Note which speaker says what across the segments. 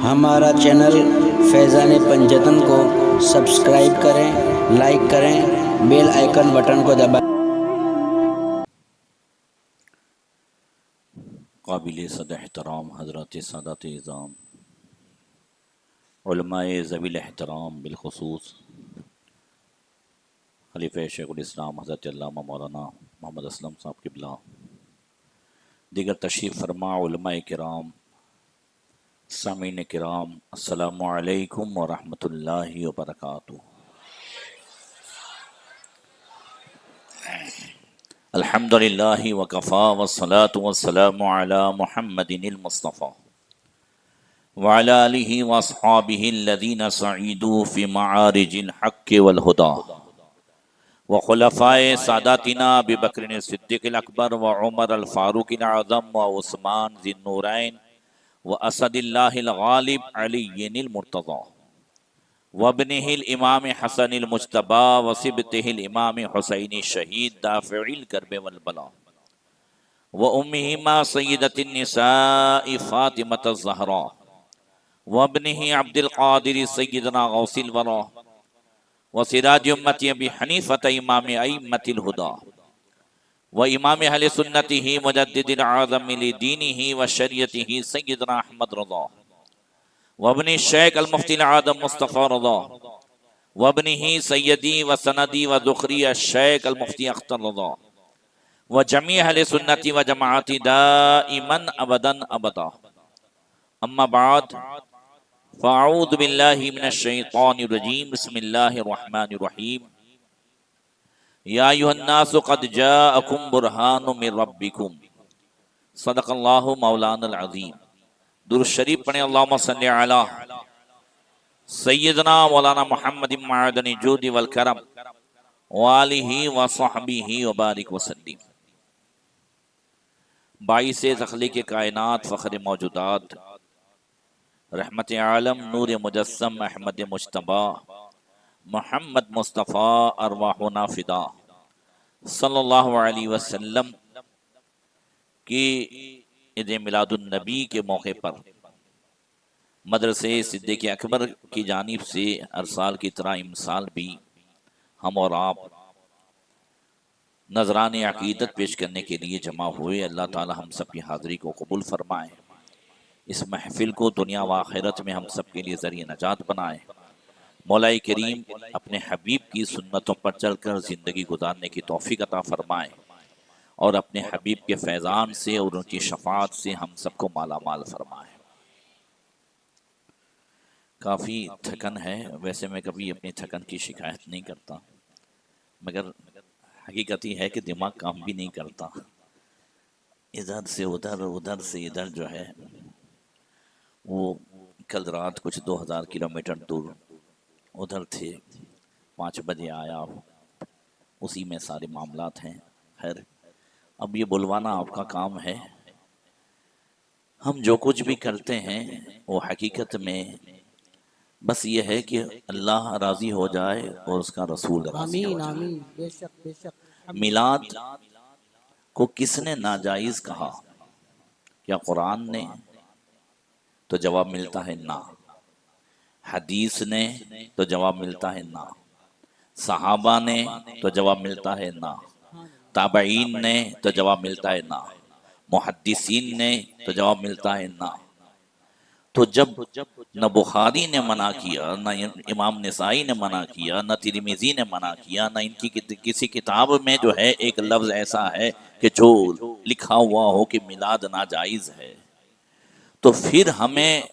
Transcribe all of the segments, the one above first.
Speaker 1: हमारा चैनल फैज़ान पंजतन को सब्सक्राइब करें, लाइक करें, बेल आइकन बटन को दबाएं।
Speaker 2: काबिल सद एहतराम हज़रत सादत इज़ाम उलमाए ज़वील एहतराम बिलखुसूस खलीफ़ा शेखुल इस्लाम हज़रत अल्लामा मौलाना मोहम्मद असलम साहब क़िबला, दीगर तशरीफ़ फरमा उलमाए किराम, सामीन किराम, अस्सलामु अलैकुम व रहमतुल्लाहि व बरकातुहू। अल्हम्दुलिल्लाहि व कफ़ा व सलातु व सलामु अला मुहम्मदिनिल मुस्तफ़ा व अला आलिहि व अस्हाबिहि अल्लज़ीना सईदू फ़ी मआरिजिल हक़्क़ि वल हुदा व खुलफ़ाए सादातिना अबी बकर सिद्दीक़िल अकबर व उमर अल फ़ारूक़िल आज़म व उस्मान ज़िन्नूरैन व असदिल्लाहिल गालिब अलीय्यिल मुर्तज़ा व इब्निहिल इमाम हसनिल मुज्तबा व सिबतिहिल इमाम हुसैनी शहीद दाफ़िइल कर्ब वल बला व उम्मिहिमा सय्यदतिन निसाइ फ़ातिमतुज़ ज़हरा व इब्निहि अब्दुल क़ादिर सय्यदना गौसिल वरा व सिराज उम्मती अबी हनीफ़त इमाम अइम्मतिल हुदा व इमाम अहले सुन्नतिही मुजद्दिदिल आज़म लिदीनिही व शरीयतिही सय्यदना अहमद रज़ा व इब्नि शेख अल मुफ्ती आज़म मुस्तफ़ा रज़ा व इब्निही सय्यदी व सनदी व ज़ुखरी शेख अल मुफ्ती अख्तर रज़ा व जमी अहले सुन्नती व जमाअती दाइमन अबदन अबदा। अम्मा बाद फ़अऊज़ु बिल्लाहि मिनश शैतानिर रजीम, बिस्मिल्लाहिर रहमानिर रहीम। या अय्युहन्नासु क़द जाअकुम बुरहानुम मिर रब्बिकुम, सदक़ल्लाहु मौलानल अज़ीम। दुरूद शरीफ पढ़ें। अल्लाहुम्मा सल्लि अला सय्यदना मौलाना मुहम्मद मअदनी जूदी वल करम व आलिहि व सहबिहि व बारिक वसल्लिम। बाइसे तख़लीक़े कायनात फ़ख़्रे मौजूदात रहमत आलम नूर मुजस्सम अहमद मुज्तबा मोहम्मद मुस्तफ़ा अरवाहुना फ़िदा सल्लल्लाहु अलैहि वसल्लम की ईद मिलादुन नबी के मौके पर मदरसे सिद्दीक़ अकबर की जानिब से हर साल की तरह इमसाल भी हम और आप नजराने अक़ीदत पेश करने के लिए जमा हुए। अल्लाह ताला हम सब की हाज़िरी को कबूल फरमाए। इस महफिल को दुनिया व आखिरत में हम सब के लिए ज़रिए नजात बनाए। मौला करीम अपने हबीब की सुन्नतों पर चलकर ज़िंदगी गुजारने की तौफ़ीक़ अता फरमाए और अपने हबीब के फैज़ान से और उनकी शफ़ाअत से हम सबको माला माल फरमाए। काफ़ी थकन है। वैसे मैं कभी अपनी थकन की शिकायत नहीं करता, मगर हकीकत ही है कि दिमाग काम भी नहीं करता। इधर से उधर, उधर से इधर जो है वो कल रात कुछ 2000 किलोमीटर दूर उधर थे, 5 बजे आया, उसी में सारे मामलात हैं। खैर, अब ये बुलवाना आपका काम है। हम जो कुछ भी करते हैं वो हकीकत में बस ये है कि अल्लाह राज़ी हो जाए और उसका रसूल राज़ी हो जाए।
Speaker 1: आमीन, बेशक बेशक।
Speaker 2: मिलाद को किसने नाजायज़ कहा? क्या कुरान ने? तो जवाब मिलता है ना। हदीस ने? तो जवाब मिलता है ना। सहाबा ने? तो जवाब मिलता है ना। ताबईन ने? तो जवाब मिलता है ना। मुहद्दिसीन ने? तो जवाब मिलता है ना। तो जब न बुखारी ने मना किया, न इमाम निसाई ने मना किया, न तिरमिज़ी ने मना किया, न इनकी किसी किताब में जो है एक लफ्ज़ ऐसा है कि जो लिखा हुआ हो कि मिलाद नाजायज़ है, तो फिर हमें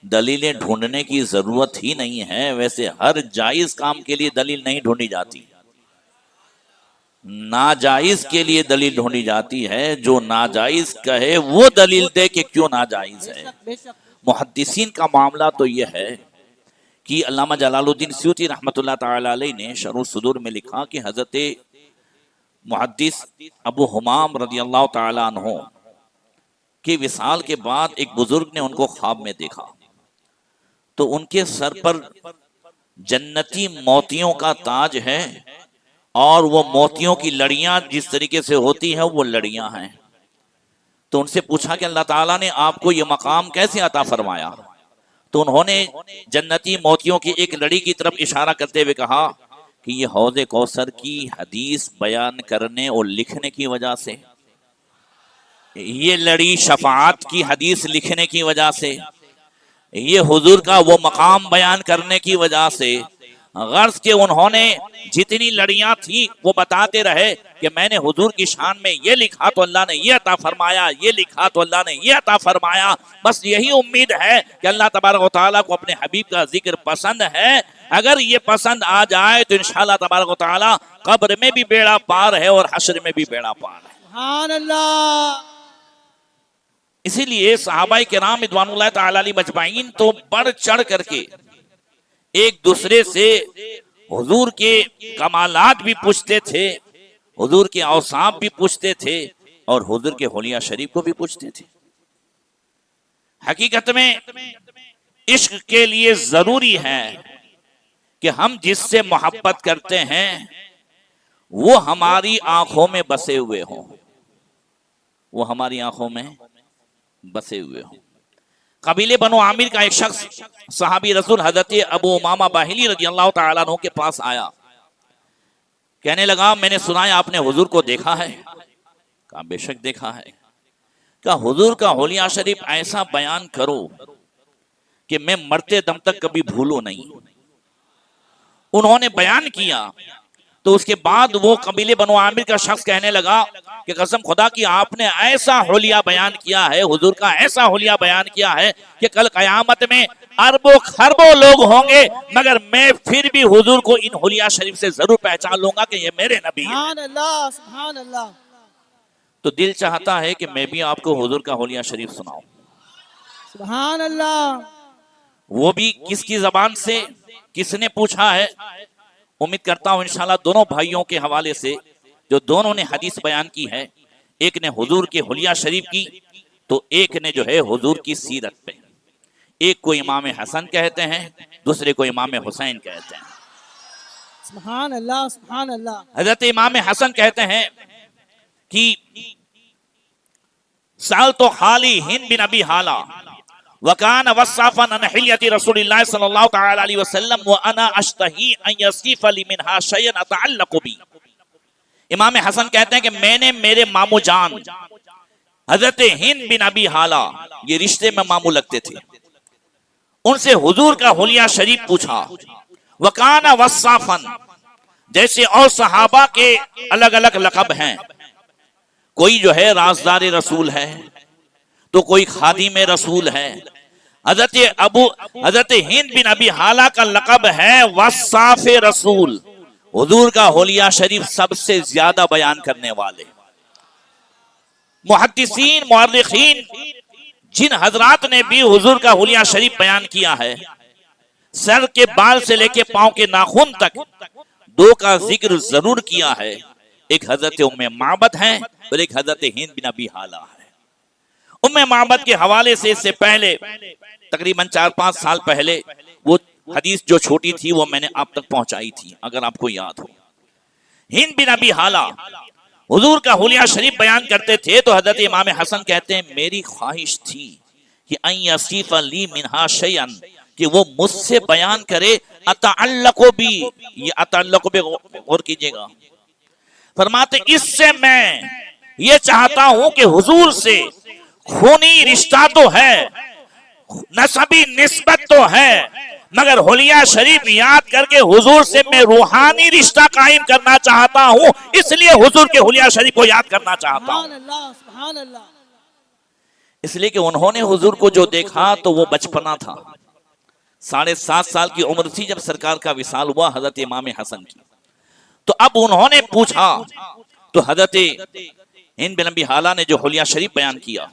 Speaker 2: दलीलें ढूंढने की ज़रूरत ही नहीं है। वैसे हर जायज़ काम के लिए दलील नहीं ढूंढी जाती, नाजायज़ के लिए दलील ढूंढी जाती है। जो नाजायज़ कहे वो दलील दे कि क्यों नाजायज़ है। मुहद्दिसीन का मामला तो यह है कि अल्लामा जलालुद्दीन सयूती रहमतुल्लाह ताला अलैह ने शरह सुदूर में लिखा कि हज़रत मुहद्दिस अबू हुमाम रज़ियल्लाहु ताला अन्हु के विसाल के बाद एक बुजुर्ग ने उनको ख्वाब में देखा, तो उनके सर पर जन्नती मोतियों का ताज है और वो मोतियों की लड़ियां जिस तरीके से होती हैं वो लड़ियां हैं। तो उनसे पूछा कि अल्लाह ताला ने आपको ये मकाम कैसे अता फरमाया? तो उन्होंने जन्नती मोतियों की एक लड़ी की तरफ इशारा करते हुए कहा कि ये हौज़े कौसर की हदीस बयान करने और लिखने की वजह से, ये लड़ी शफाअत की हदीस लिखने की वजह से, ये हुजूर का वो मकाम बयान करने की वजह से, गर्ज के उन्होंने जितनी लड़ियां थी वो बताते रहे कि मैंने हुजूर की शान में ये लिखा तो अल्लाह ने ये अता फरमाया, ये लिखा तो अल्लाह ने ये अता फरमाया। बस यही उम्मीद है कि अल्लाह तबारक व तआला को अपने हबीब का जिक्र पसंद है। अगर ये पसंद आ जाए तो इंशाअल्लाह तबारक व तआला कब्र में भी बेड़ा पार है और हश्र में भी बेड़ा पार है।
Speaker 3: सुभान अल्लाह।
Speaker 2: इसीलिए सहाबाए किराम रिज़वानुल्लाह तआला अलैहिम अजमाइन तो बढ़ चढ़ करके एक दूसरे से हुजूर के कमालात भी पूछते थे, हुजूर के औसाफ भी पूछते थे और हुजूर के हुलिया शरीफ को भी पूछते थे। हकीकत में इश्क के लिए जरूरी है कि हम जिससे मोहब्बत करते हैं वो हमारी आंखों में बसे हुए हों, वो हमारी आंखों में बसे हुए हों। कबीले बनो आमिर का एक शख्स सहाबी रसूल हजरत अबू उमामा बाहिली रजी अल्लाह तआला अन्हु के पास आया, कहने लगा मैंने सुना है आपने हुजूर को देखा है। कहा बेशक देखा है। कहा हुजूर का हुलिया शरीफ ऐसा बयान करो कि मैं मरते दम तक कभी भूलूं नहीं। उन्होंने बयान किया तो उसके बाद वो कबीले बनो आमिर का शख्स कहने लगा कि कसम खुदा की आपने ऐसा हुलिया बयान किया है, हुजूर का ऐसा हुलिया बयान किया है कि कल कयामत में अरबों खरबों लोग होंगे मगर मैं फिर भी हुजूर को इन हुलिया शरीफ से जरूर पहचान लूंगा कि ये मेरे नबी हैं।
Speaker 3: सुभान अल्लाह, सुभान अल्लाह।
Speaker 2: तो दिल चाहता है कि मैं भी आपको हुजूर का हुलिया शरीफ सुनाऊं,
Speaker 3: सुभान अल्लाह।
Speaker 2: वो भी किसकी जबान से, किसने पूछा है। उम्मीद करता हूं इंशाल्लाह दोनों भाइयों के हवाले से जो दोनों ने हदीस बयान की है, एक ने हुजूर के हुलिया शरीफ की तो एक ने जो है हुजूर की सीरत पे। एक को इमाम हसन कहते हैं, दूसरे को इमाम हुसैन कहते हैं।
Speaker 3: सुभान अल्लाह, सुभान अल्लाह।
Speaker 2: हजरत इमाम हसन कहते हैं कि साल तो खाली हिंद बिन अबी हाला वकान वसाफन अन हिलियति रसूलिल्लाह सल्लल्लाहु तआला अलैहि वसल्लम व अना अश्तही अन यसीफ ली मिनहा शयन अतअल्लकु बी। इमाम हसन कहते हैं कि मैंने मेरे मामू जान हजरत हिंद बिन अबी हाला, ये रिश्ते में मामू लगते थे, उनसे हुजूर का हुलिया शरीफ पूछा। वकान वसाफन, जैसे और सहाबा के अलग अलग लक़ब हैं, कोई जो है राज़दार रसूल है तो कोई खादिम रसूल है। हजरत हिंद बिन अबी हाला का लक़ब है वसाफ़ रसूल, हुजूर का हुलिया शरीफ सबसे ज्यादा बयान करने वाले। मुहद्दिसीन मुअर्रिखीन जिन हजरात ने भी हुजूर का हुलिया शरीफ बयान किया है, सर के बाल से लेके पांव के नाखून तक दो का जिक्र जरूर किया है। एक हजरत उम्मे माबद है और एक हजरत हिंद बिन अबी हाला है। उम्मे माबद के हवाले से इससे पहले तकरीबन 4-5 साल पहले वो हदीस जो छोटी थी वो मैंने आप तक पहुंचाई थी, अगर आपको याद हो। हिंद बिन अबी हाला हुजूर का हुलिया शरीफ बयान करते थे तो हजरत इमाम हसन कहते हैं मेरी ख्वाहिश थी कि अन यसीफ ली मिनहा शयन, कि वो मुझसे बयान करे अतअल्लकु बी। ये अतअल्लकु बी गौर कीजिएगा, फरमाते इससे मैं ये चाहता हूं कि हुजूर से खूनी रिश्ता तो है, नसबी निस्बत तो है, मगर हुलिया शरीफ याद करके हुजूर से मैं रूहानी रिश्ता कायम करना चाहता हूं, इसलिए हुजूर के हुलिया शरीफ को याद करना चाहता हूं।
Speaker 3: सुभान अल्लाह, सुभान अल्लाह।
Speaker 2: इसलिए कि उन्होंने हुजूर को जो देखा तो वो बचपना था, 7.5 साल की उम्र थी जब सरकार का विसाल हुआ हजरत इमाम हसन की। तो अब उन्होंने पूछा तो हजरत हिंद बिन अबी हाला ने जो हुलिया शरीफ बयान किया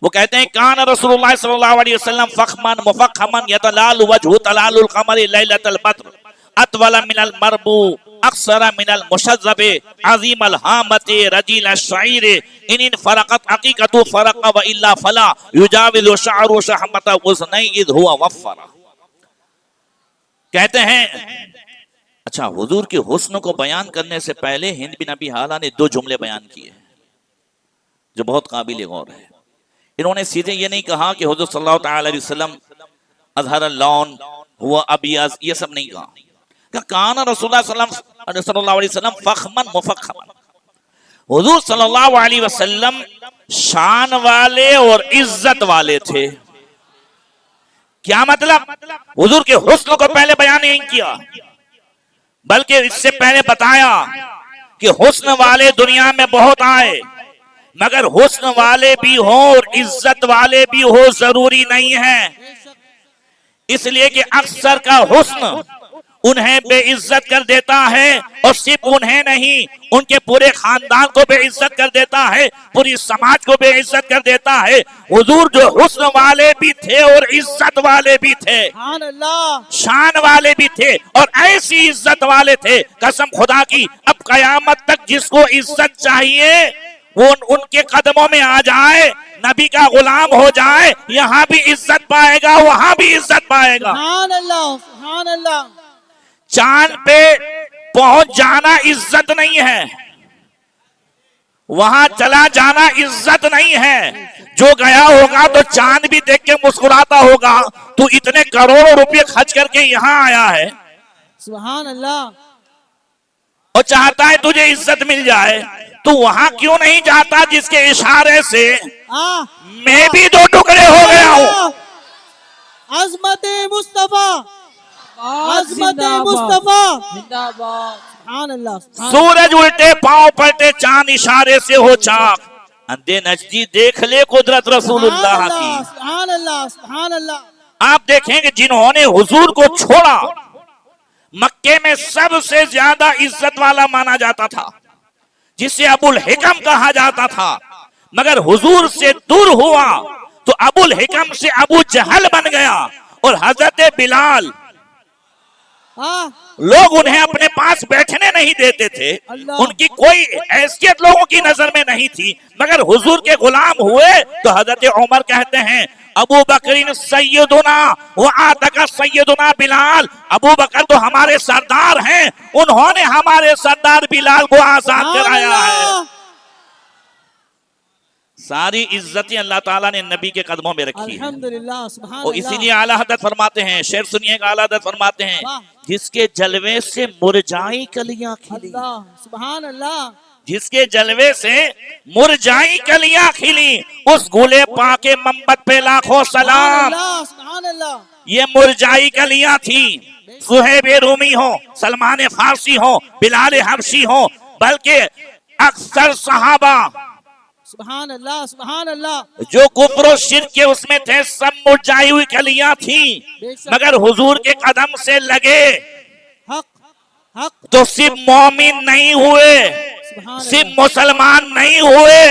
Speaker 2: वो कहते हैं कान रसूलुल्लाह सल्लल्लाहु अलैहि वसल्लम फखमन मुफखमन यतलाल वजहु तलालुल कमर लैलतल बद्र अतवल मिनल मरबू अक्सर मिनल मुशज्जब अजीमल हामति रजील शाइर इन फरकत हकीकतु फरक व इल्ला फला युजाविलु शअरु शहमत उज़नई इद हुवा वफरा। कहते हैं अच्छा, हुजूर के हुस्न को बयान करने से पहले हिंद बिन अबी हाला ने 2 जुमले बयान किए जो बहुत काबिल गौर है। इन्होंने सीधे ये नहीं कहा कि हुजूर सल्लल्लाहु अलैहि वसल्लम अजहर लौन हुआ अबियाज, ये सब नहीं कहा। कान रसूलुल्लाह सल्लल्लाहु अलैहि वसल्लम फखमन मुफखमन, हुजूर सल्लल्लाहु अलैहि वसल्लम शान वाले और इज्जत वाले थे। क्या मतलब? हुजूर के हुस्न को पहले बयान नहीं किया, बल्कि इससे पहले बताया कि हुस्न वाले दुनिया में बहुत आए, मगर हुस्न वाले भी हो और इज्जत वाले भी हो जरूरी नहीं है। इसलिए कि अक्सर का हुस्न उन्हें बेइज्जत कर देता है, और सिर्फ उन्हें नहीं, उनके पूरे खानदान को बेइज्जत कर देता है, पूरी समाज को बेइज्जत कर देता है। हुजूर जो हुस्न वाले भी थे और इज्जत वाले भी थे, शान वाले भी थे और ऐसी इज्जत वाले थे, कसम खुदा की अब कयामत तक जिसको इज्जत चाहिए वो उनके कदमों में आ जाए, नबी का गुलाम हो जाए, यहाँ भी इज्जत पाएगा, वहां भी इज्जत पाएगा। चांद पे पहुंच जाना इज्जत नहीं है, वहां चला जाना इज्जत नहीं है। जो गया होगा तो चांद भी देख के मुस्कुराता होगा, तू इतने करोड़ों रुपए खर्च करके यहाँ आया है,
Speaker 3: सुभान अल्लाह,
Speaker 2: और चाहता है तुझे इज्जत मिल जाए, तू वहां क्यों नहीं जाता जिसके इशारे से मैं भी दो टुकड़े हो गया हूं।
Speaker 3: अज़मत मुस्तफा, अज़मत मुस्तफा, सुभान अल्लाह।
Speaker 2: सूरज उल्टे पांव पलटे, चांद इशारे से हो चाक, अंधे नजदी देख ले कुदरत रसूलुल्लाह की।
Speaker 3: सुभान अल्लाह, सुभान अल्लाह।
Speaker 2: आप देखेंगे जिन्होंने हुजूर को छोड़ा, मक्के में सबसे ज्यादा इज्जत वाला माना जाता था, जिसे अबुल हिकम कहा जाता था, मगर हुजूर से दूर हुआ तो अबुल हिकम से अबू जहल बन गया। और हजरत बिलाल, लोग उन्हें अपने पास बैठने नहीं देते थे, उनकी कोई हैसियत लोगों की नजर में नहीं थी, मगर हुजूर के गुलाम हुए तो हजरत उमर कहते हैं अबू बकरीन सैयदुना व आतका सैयदुना बिलाल, अबू बकर तो हमारे सरदार हैं, उन्होंने हमारे सरदार बिलाल को आजाद कराया है। सारी इज्जतें अल्लाह ताला ने नबी के कदमों में रखी है,
Speaker 3: अल्हम्दुलिल्लाह, सुभान
Speaker 2: और इसीलिए आला हज़रत फरमाते हैं, शेर सुनिएगा, आला हज़रत फरमाते हैं जिसके जलवे से मुरझाई कलियां खिली,
Speaker 3: सुभान अल्लाह,
Speaker 2: जिसके जलवे से मुरझाई कलियां खिली, उस गुले पाके मंबत पे लाखों सलाम।
Speaker 3: सुभान अल्लाह।
Speaker 2: ये मुरझाई कलियां थी, सुहेब रूमी हो, सलमान फारसी हो, बिलाल हबशी हो, बल्कि अक्सर सहाबा
Speaker 3: सुभान अल्लाह, सुभान अल्लाह,
Speaker 2: जो कुफ्र और शिर्क के उसमें थे, सब मुरझाई हुई कलियां थी, मगर हुजूर के कदम से लगे
Speaker 3: हक हक
Speaker 2: तो सिर्फ मोमिन नहीं हुए, सिर्फ मुसलमान नहीं हुए।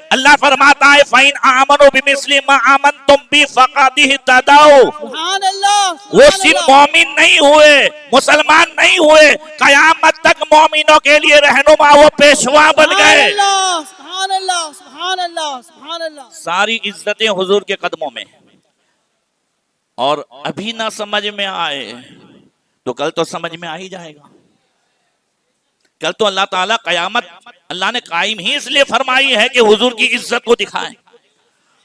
Speaker 2: अल्लाह फरमाता है फ़इन आमनु बिमिस्लि मा आमनतुम बि फ़क़द इहतदौ।
Speaker 3: सुभान अल्लाह,
Speaker 2: वो सिर्फ मोमिन नहीं हुए, मुसलमान नहीं हुए, कयामत तक मोमिनों के लिए रहनुमा, वो पेशवा बन गए।
Speaker 3: सुभान अल्लाह, सुभान अल्लाह, सुभान अल्लाह।
Speaker 2: सारी इज्जतें हुजूर के कदमों में, और अभी ना समझ में आए तो कल तो समझ में आ ही जाएगा। कल तो अल्लाह ताला कयामत अल्लाह ने कायम ही इसलिए फरमाई है कि हुजूर की इज्जत को दिखाएं,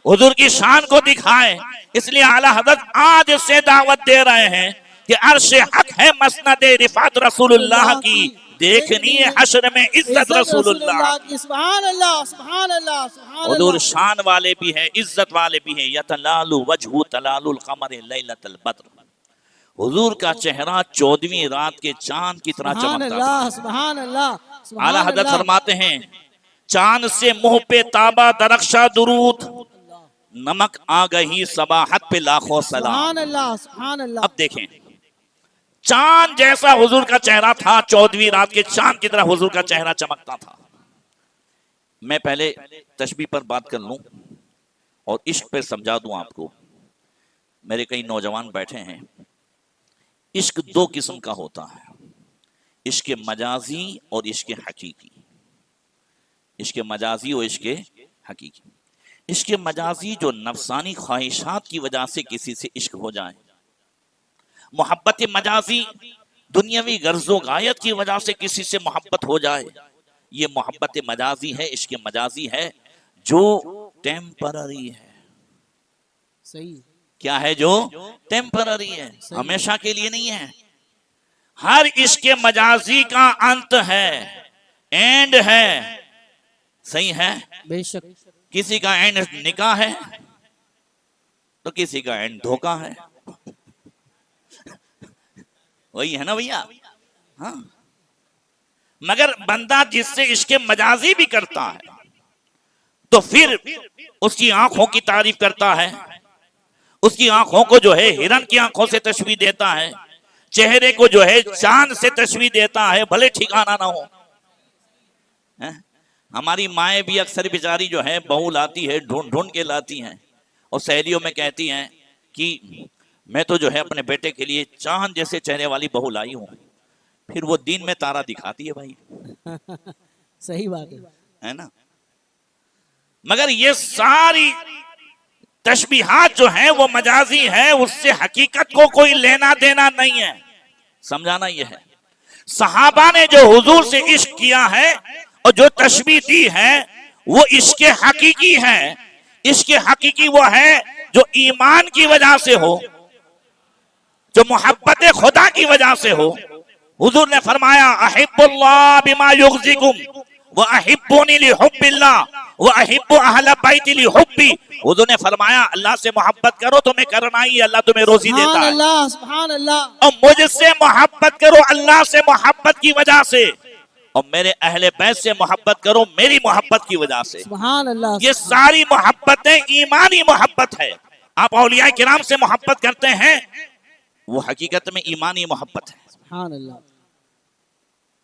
Speaker 2: हुजूर की शान को दिखाएं। इसलिए आला हज़रत आज से दावत दे रहे हैं कि अर्श हक है मसनद रिफात रसूलुल्लाह की, देखनी है हश्र में इज्जत रसूलुल्लाह की।
Speaker 3: सुभान अल्लाह, सुभान अल्लाह, सुभान अल्लाह।
Speaker 2: हुजूर शान वाले भी हैं, इज्जत वाले भी हैं। यतलालु वजहु तलालुल कमर लैलतल बद्र, हुजूर का चेहरा 14वीं रात के चांद की तरह चमकता था।
Speaker 3: सुभान अल्लाह, सुभान
Speaker 2: आला हज़रत
Speaker 3: अल्लाह।
Speaker 2: फरमाते हैं चांद से मुंह पे ताबा दरख्शा दुरूद, नमक आ गई सबाहत पे लाखों सलाम।
Speaker 3: सुभान अल्लाह, सुभान अल्लाह।
Speaker 2: अब देखें, चांद जैसा हुजूर का चेहरा था, 14वीं रात के चांद की तरह हुजूर का चेहरा चमकता था। मैं पहले तशबीह पर बात कर लूं और इश्क पे समझा दूं आपको। मेरे कई नौजवान बैठे हैं। इश्क दो किस्म का होता है, इश्क मजाजी और इश्क हकीकी। इश्क मजाजी और इश्क हकीकी। इश्क मजाजी जो नफसानी ख्वाहिशात की वजह से किसी से इश्क हो जाए, मोहब्बत मजाजी दुनियावी गर्जो गायत की वजह से किसी से मोहब्बत हो जाए, ये मोहब्बत मजाजी है, इश्क मजाजी है जो टेम्पररी है।
Speaker 3: सही
Speaker 2: क्या है जो टेम्पररी है, हमेशा के लिए नहीं है। हर इश्क मजाजी का अंत है, एंड है, सही है।
Speaker 3: बेशक।
Speaker 2: किसी का एंड निकाह है तो किसी का एंड धोखा है, वही है ना भैया। हाँ, मगर बंदा जिससे इश्क मजाजी भी करता है तो फिर उसकी आंखों की तारीफ करता है, उसकी आंखों को जो है हिरन की आंखों से तशबीह देता है, चेहरे को जो है चांद से तशबीह देता है, भले ठिकाना ना हो। हमारी माएँ भी अक्सर बेचारी जो है बहू लाती है, ढूंढ ढूंढ के लाती हैं और सहेलियों में कहती हैं कि मैं तो जो है अपने बेटे के लिए चांद जैसे चेहरे वाली बहू लाई हूँ। फिर वो दिन में तारा दिखाती है भाई।
Speaker 3: सही बात
Speaker 2: है ना। मगर ये सारी तशबीहात जो है वो मजाजी है, उससे हकीकत को कोई लेना देना नहीं है। समझाना ये है, सहाबा ने जो हुजूर से इश्क किया है और जो तशबीह दी है वो इश्क हकीकी है। इश्क हकीकी वो है जो ईमान की वजह से हो, जो मोहब्बत खुदा की वजह से हो। हुजूर ने फरमाया अहिब्बुल्लाह बिमा युग़्ज़िकुम व अहिब्बुनी लिहुब्बिल्लाह व अहिब्बु अहल बैती लिहुब्बी। हुजूर ने फरमाया अल्लाह से मोहब्बत करो, तुम्हें करना ही, अल्लाह तुम्हें रोजी देता है।
Speaker 3: अल्लाह सुभान अल्लाह। और
Speaker 2: मुझसे मोहब्बत करो अल्लाह से मोहब्बत की वजह से, और मेरे अहले बैत से मोहब्बत करो मेरी मोहब्बत की वजह से।
Speaker 3: सुभान अल्लाह।
Speaker 2: ये सारी मोहब्बतें ईमानी मोहब्बत है। आप औलिया किराम से मोहब्बत करते हैं, वो हकीकत में ईमानी मोहब्बत है।
Speaker 3: सुभान अल्लाह।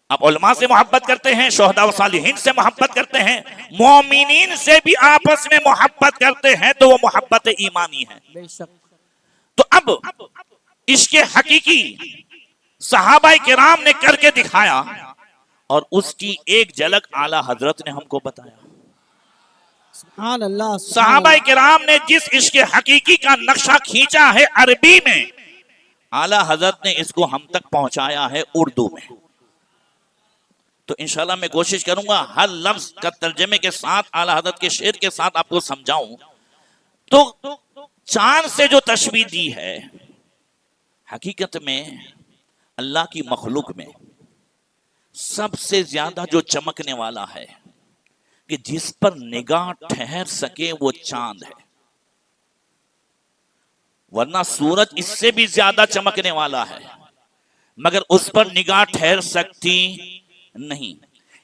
Speaker 2: आप उलमा से मोहब्बत करते हैं, शोहदा व सालिहीन से मोहब्बत करते हैं, मोमिनीन से भी आपस में मोहब्बत करते हैं, तो वो मोहब्बत ईमानी है।
Speaker 3: बेशक।
Speaker 2: तो अब इसके हकीकी सहाबाए किराम ने करके दिखाया और उसकी एक झलक आला हजरत ने हमको बताया।
Speaker 3: सुभान अल्लाह।
Speaker 2: सहाबाए किराम ने जिस इश्क हकीकी का नक्शा खींचा है अरबी में, आला हजरत ने इसको हम तक पहुंचाया है उर्दू में। तो इंशाल्लाह मैं कोशिश करूंगा हर लफ्ज का तर्जमे के साथ, आला हजरत के शेर के साथ आपको समझाऊं। तो चांद से जो तशबीह दी है, हकीकत में अल्लाह की मखलूक में सबसे ज्यादा जो चमकने वाला है कि जिस पर निगाह ठहर सके वो चांद है, वरना सूरज इससे भी ज्यादा चमकने वाला है, मगर उस पर निगाह ठहर सकती नहीं।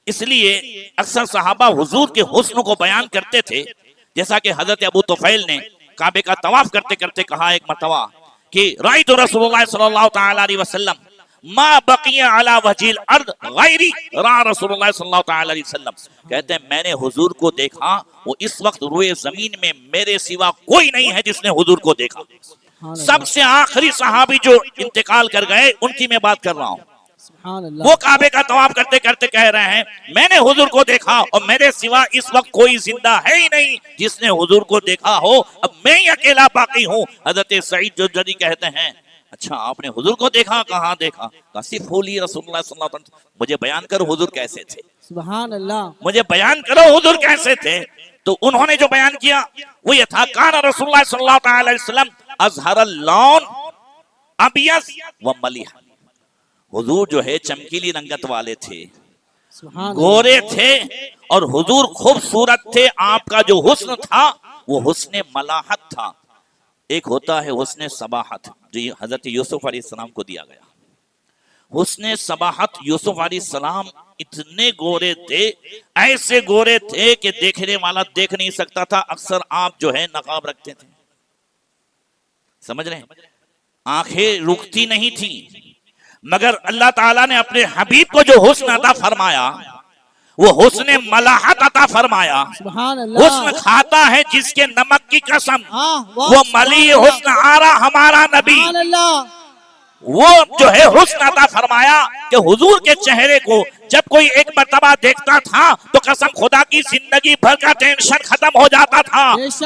Speaker 2: इसलिए अक्सर सहाबा हुजूर के हुस्न को बयान करते थे। जैसा कि हजरत अबू तुफैल ने काबे का तवाफ करते करते कहा एक मरतबा कि राइतु रसूलुल्लाह सल्लल्लाहु तआला अलैहि वसल्लम मा बकिया अला वजील अर्द गैरी रा रसूलुल्लाह सल्लल्लाहु तआला अलैहि वसल्लम। कहते हैं मैंने हुजूर को देखा, वो इस वक्त रुए जमीन में मेरे सिवा कोई नहीं है जिसने हुजूर को देखा। सबसे आखिरी सहाबी जो इंतकाल कर गए उनकी मैं बात कर रहा हूँ। वो काबे का तवाफ करते करते कह रहे हैं मैंने हुजूर को देखा और मेरे सिवा इस वक्त कोई जिंदा है ही नहीं जिसने हुजूर को देखा हो, अब मैं ही अकेला बाकी हूँ। हजरत सईद जो जरी कहते हैं अच्छा आपने हुजूर को देखा, कहाँ देखा? सिर्फ होली रसूलुल्लाह सल्लल्लाहु अलैहि वसल्लम। मुझे बयान करो हुजूर कैसे थे,
Speaker 3: सुभान अल्लाह,
Speaker 2: मुझे बयान करो हुजूर कैसे थे। तो उन्होंने जो बयान किया वो ये था काना रसूलुल्लाह सल्लल्लाहु अलैहि वसल्लम अज़हरल लौन अबियस व मलिह। हुजूर जो है चमकीली रंगत वाले थे, गोरे थे और हुजूर खूबसूरत थे। आपका जो हुस्न था वो हुस्न मलाहत था। एक होता है हुस्न सबाहत जो हजरत यूसुफ अलैहिस्सलाम को दिया गया। हुस्न सबाहत यूसुफ अलैहिस्सलाम इतने गोरे थे, ऐसे गोरे थे कि देखने वाला देख नहीं सकता था। अक्सर आप जो है नकाब रखते थे, समझ रहे हैं, आंखें रुकती नहीं थी। मगर अल्लाह ताला ने अपने हबीब को जो हुस्न अता फरमाया वो हुस्न मलाहत अता फरमाया। हुस्न खाता है जिसके नमक की कसम, वो मली हुस्न आरा हमारा नबी। वो जो है हुस्न अता फरमाया कि हुजूर के चेहरे को जब कोई एक मर्तबा देखता था तो कसम खुदा की जिंदगी भर का टेंशन खत्म हो जाता था,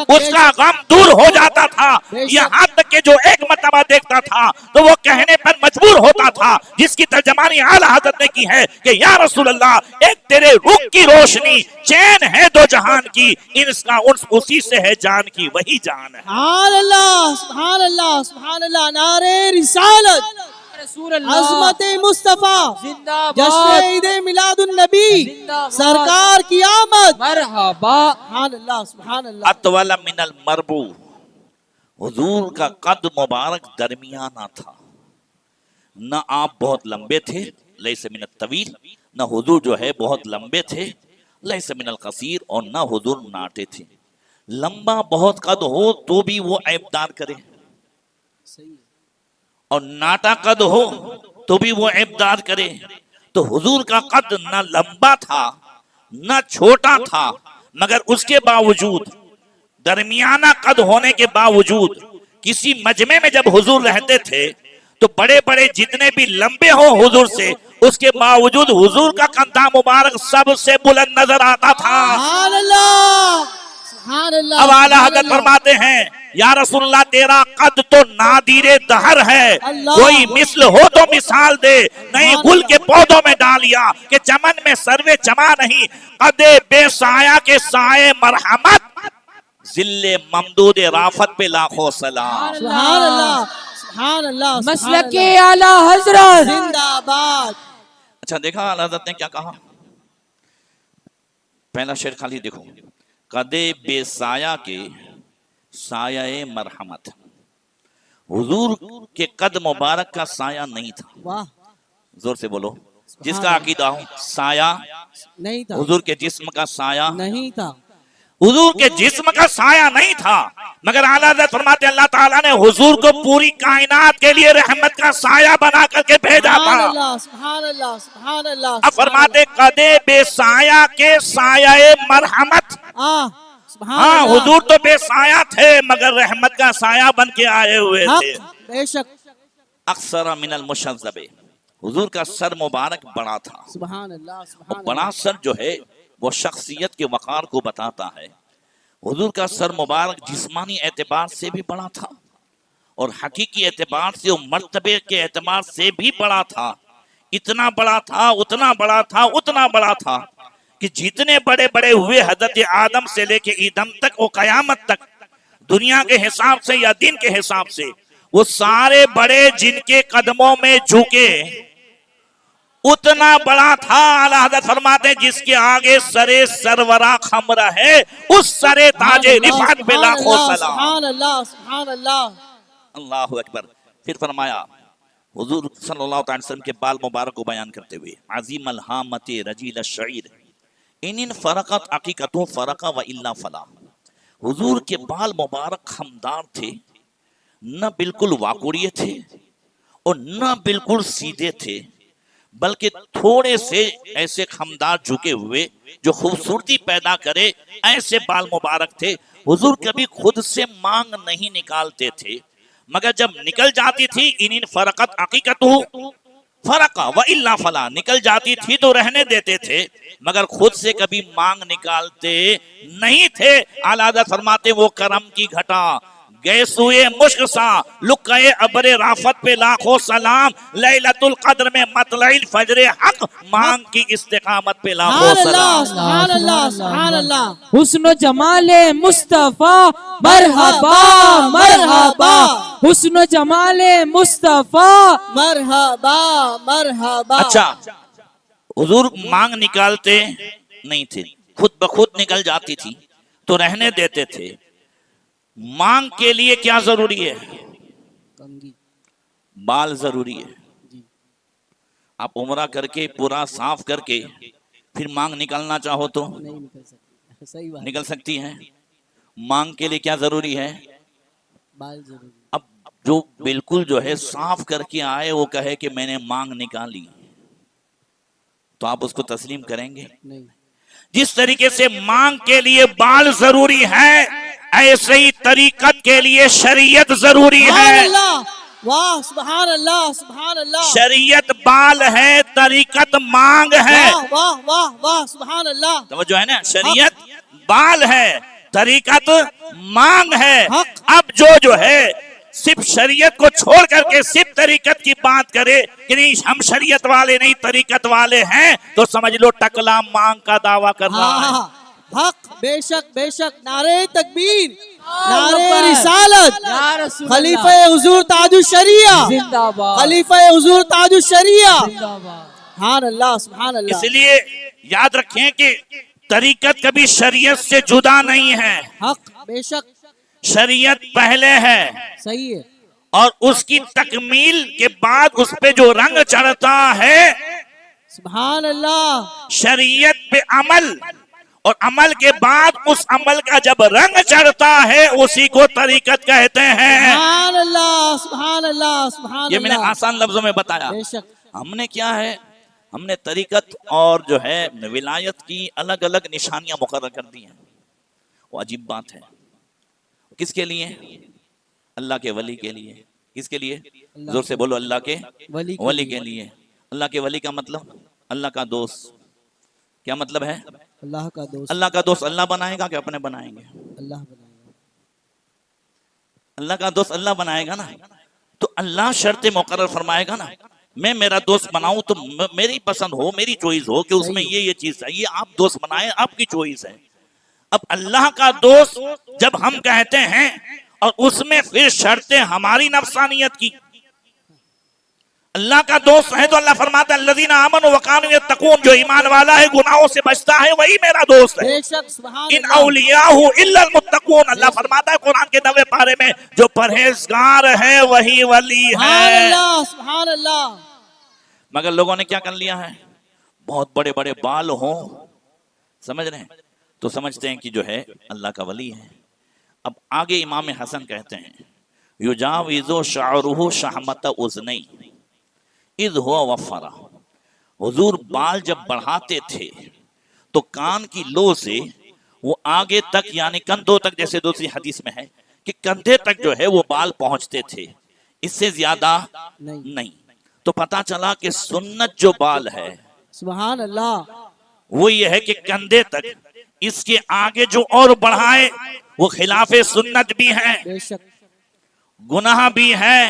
Speaker 2: उसका गम दूर हो जाता था। यहाँ तक कि जो एक मर्तबा देखता था तो वो कहने पर मजबूर होता था, जिसकी तर्जमानी आला हज़रत ने की है कि या रसूल अल्लाह, एक तेरे रुख की रोशनी चैन है दो जहान की, इसका उसी से है जान की वही जान है।
Speaker 3: सुभान अल्लाह, सुभान अल्लाह, सुभान अल्लाह। नारे रिसालत, अज़मत मुस्तफा, जश्न ईद मिलादुन नबी, सरकार की आमद, मरहबा। सुभान अल्लाह, सुभान अल्लाह।
Speaker 2: अतवल मिनल मरबू, हुजूर का कद मुबारक दरमियाना था। न आप बहुत लंबे थे, लैसे मिनल तवील, न हुजूर जो है बहुत लंबे थे, लैसे मिनल कसीर, और न हुजूर नाटे थे। लंबा बहुत कद हो तो भी वो ऐबदार करे, और नाटा कद हो तो भी वो ऐबदार करे। तो हुजूर का कद न लंबा था न छोटा था, मगर उसके बावजूद, दरमियाना कद होने के बावजूद, किसी मजमे में जब हुजूर रहते थे तो बड़े बड़े जितने भी लंबे हो हुजूर से, उसके बावजूद हुजूर का कंधा मुबारक सबसे बुलंद नजर आता था।
Speaker 3: सुभान अल्लाह, सुभान अल्लाह।
Speaker 2: अब आला हज़रत फरमाते हैं, या रसूलल्लाह, तेरा कद तो नादीरे दहर है, कोई मिस्ल हो तो मिसाल दे, नहीं गुल के पौधों में डालिया कि चमन में सर्वे चमा नहीं, कदे बेसाया के साए मरहमत, जिल्ले ममदूद राफत पे लाखों सलाम।
Speaker 3: सुभान अल्लाह, सुभान अल्लाह।
Speaker 4: मसलके आला हजरत
Speaker 3: जिंदाबाद।
Speaker 2: अच्छा, देखा आला हज़रत ने क्या कहा? पहला शेर खाली देखो, कदे बेसाया के साया मरहमत। हुजूर के कद मुबारक का साया नहीं था।
Speaker 3: वाह,
Speaker 2: जोर से बोलो। जिसका अकीदा हो, साया
Speaker 3: नहीं था,
Speaker 2: हुजूर के जिस्म का साया
Speaker 3: नहीं था,
Speaker 2: हुजूर के जिस्म का साया नहीं था, मगर आला हज़रत फरमाते अल्लाह ताला ने हुजूर को पूरी कायनात के लिए रहमत का साया बना करके भेजा था।
Speaker 3: सुभान अल्लाह, सुभान अल्लाह, सुभान अल्लाह।
Speaker 2: अब फरमाते कदे बेसाया के साया मरहमत। हाँ, हुजूर तो बेसाया थे मगर रहमत का साया बन के आए हुए थे।
Speaker 3: बेशक।
Speaker 2: अक्सर मिनल मुशज़्ज़बे, हुजूर का सर मुबारक बड़ा था।
Speaker 3: सुभान अल्लाह, सुभान
Speaker 2: बड़ा सर जो है वो शख्सियत के वक़ार को बताता है। हुजूर का सर मुबारक जिस्मानी एतबार से भी बड़ा था और हकीकी एतबार से और मर्तबे के एतबार से भी बड़ा था। इतना बड़ा था, उतना बड़ा था, उतना बड़ा था कि जितने बड़े बड़े हुए हज़रत आदम से लेके ईदम तक और क़यामत तक, दुनिया के हिसाब से या दिन के हिसाब से, वो सारे बड़े जिनके कदमों में झुके, उतना बड़ा था। आला हज़रत फरमाते जिसके आगे सरे सरवरा खम रहे, उस सरे ताजे रिफात पे लाखों सलाम।
Speaker 3: सुभान अल्लाह, सुभान अल्लाह।
Speaker 2: अल्लाहु अकबर। फिर फरमाया हुजूर सल्लल्लाहु अलैहि वसल्लम के बाल मुबारक को बयान करते हुए, अजीम अलहामते रजील शईर इन फरकत अकीकतों फरका व इल्ला फला। हुजूर के बाल मुबारक खमदार थे, न बिल्कुल वाकुड़िए थे और न बिल्कुल सीधे थे, बल्कि थोड़े से ऐसे खमदार झुके हुए जो खूबसूरती पैदा करे, ऐसे बाल मुबारक थे। हुजूर कभी खुद से मांग नहीं निकालते थे, मगर जब निकल जाती थी इन फरकत हकीकतहु फरका व इल्ला फला, निकल जाती थी तो रहने देते थे, मगर खुद से कभी मांग निकालते नहीं थे। आला हज़रत फरमाते वो करम की घटा गैसुए मुश्क सा लुकाए अबरे राफत पे लाखों सलाम, लैलतुल कद्र में मतलइल फजरे हक मांग की इस्तिकामत पे लाखों सलाम।
Speaker 3: सुभान अल्लाह, सुभान अल्लाह।
Speaker 4: हुस्न जमाले मुस्तफा मरहबा मरहबा, हुस्न जमाले मुस्तफा
Speaker 3: मरहबा मरहबा।
Speaker 2: अच्छा, हुजूर मांग निकालते नहीं थे, खुद ब खुद निकल जाती थी तो रहने देते थे। मांग के लिए क्या जरूरी है? बाल जरूरी है। आप उम्रा करके पूरा साफ करके फिर मांग निकालना चाहो तो
Speaker 3: नहीं निकल सकती, सही बात।
Speaker 2: निकल सकती है। मांग के लिए क्या जरूरी है?
Speaker 3: बाल जरूरी।
Speaker 2: अब जो बिल्कुल जो है साफ करके आए वो कहे कि मैंने मांग निकाली, तो आप उसको तस्लीम करेंगे?
Speaker 3: नहीं।
Speaker 2: जिस तरीके से मांग के लिए बाल जरूरी है, ऐसे ही तरीकत के लिए शरीयत जरूरी है।
Speaker 3: वाह सुभान अल्लाह सुभान अल्लाह।
Speaker 2: शरीयत बाल है, तरीकत मांग है।
Speaker 3: वाह वाह वाह वाह सुभान अल्लाह।
Speaker 2: तो जो है ना, शरीयत बाल है, तरीकत मांग है। अब जो है सिर्फ शरीयत को छोड़ करके सिर्फ तरीकत की बात करे कि नहीं हम शरीयत वाले नहीं तरीकत वाले हैं, तो समझ लो टकला मांग का दावा कर रहा है।
Speaker 3: हक बेशक बेशक। नारे तकबीर, नारे रिसालत, खलीफा हुजूर ताजुश शरिया
Speaker 4: जिंदाबाद,
Speaker 3: खलीफा हुजूर ताजुश शरिया। सुभान अल्लाह सुभान अल्लाह।
Speaker 2: इसलिए याद रखें कि तरीकत कभी शरीयत से जुदा नहीं है।
Speaker 3: हक बेशक,
Speaker 2: शरीयत पहले है
Speaker 3: सही है।
Speaker 2: और उसकी तकमील के बाद उस पे जो रंग चढ़ता है,
Speaker 3: सुभान अल्लाह।
Speaker 2: शरीयत पे अमल, और अमल के बाद उस अमल का जब रंग चढ़ता है उसी को तरीकत कहते हैं।
Speaker 3: सुभान अल्लाह सुभान अल्लाह सुभान।
Speaker 2: ये मैंने आसान लफ्जों में बताया।
Speaker 3: बेशक।
Speaker 2: हमने क्या है, हमने तरीकत और जो है विलायत की अलग अलग निशानियां मुकर्रर कर दी हैं। वो अजीब बात है। किसके लिए? अल्लाह के वली के लिए। किसके लिए? जोर से बोलो, अल्लाह के वली के लिए। अल्लाह के वली का मतलब अल्लाह का दोस्त। क्या मतलब है?
Speaker 3: अल्लाह का दोस्त।
Speaker 2: अल्लाह का दोस्त अल्लाह बनाएगा कि अपने बनाएंगे?
Speaker 3: अल्लाह बनाएगा।
Speaker 2: अल्लाह का दोस्त अल्लाह बनाएगा ना, तो अल्लाह शर्तें मुकर्रर फरमाएगा ना। मैं मेरा दोस्त बनाऊं तो मेरी पसंद हो, मेरी चॉइस हो कि उसमें ये चीज चाहिए, आप दोस्त बनाए, आपकी चॉइस है। अब अल्लाह का दोस्त जब हम कहते हैं और उसमें फिर शर्तें हमारी नफसानियत की। अल्लाह का दोस्त है तो अल्लाह फरमाता है अल्लज़ीना आमनू व कानू यत्तकून, जो ईमान वाला है गुनाहों से बचता है वही मेरा दोस्त है।
Speaker 3: बेशक सुभान
Speaker 2: इन औलियाहु इल्लल मुत्तकून, अल्लाह फरमाता है कुरान के 90 पारे में, जो परहेजगार है वही वली है।
Speaker 3: सुभान अल्लाह।
Speaker 2: मगर लोगों ने क्या कर लिया है, बहुत बड़े बड़े बाल हों, समझ रहे हैं, तो समझते हैं कि जो है अल्लाह का वली है। अब आगे इमाम हसन कहते हैं युजाविज़ु शअरुहु शहमत उज़नई इज़ हुवा वफ़रा। हुजूर बाल जब बढ़ाते थे तो कान की लो से वो आगे तक यानी कंधों तक, जैसे दूसरी हदीस में है कि कंधे तक जो है वो बाल पहुंचते थे, इससे ज्यादा नहीं। तो पता चला कि सुन्नत जो बाल है,
Speaker 3: सुभान अल्लाह,
Speaker 2: वो ये है कि कंधे तक, इसके आगे जो और बढ़ाए वो खिलाफे सुन्नत भी है,
Speaker 3: बेशक
Speaker 2: गुनाह भी है,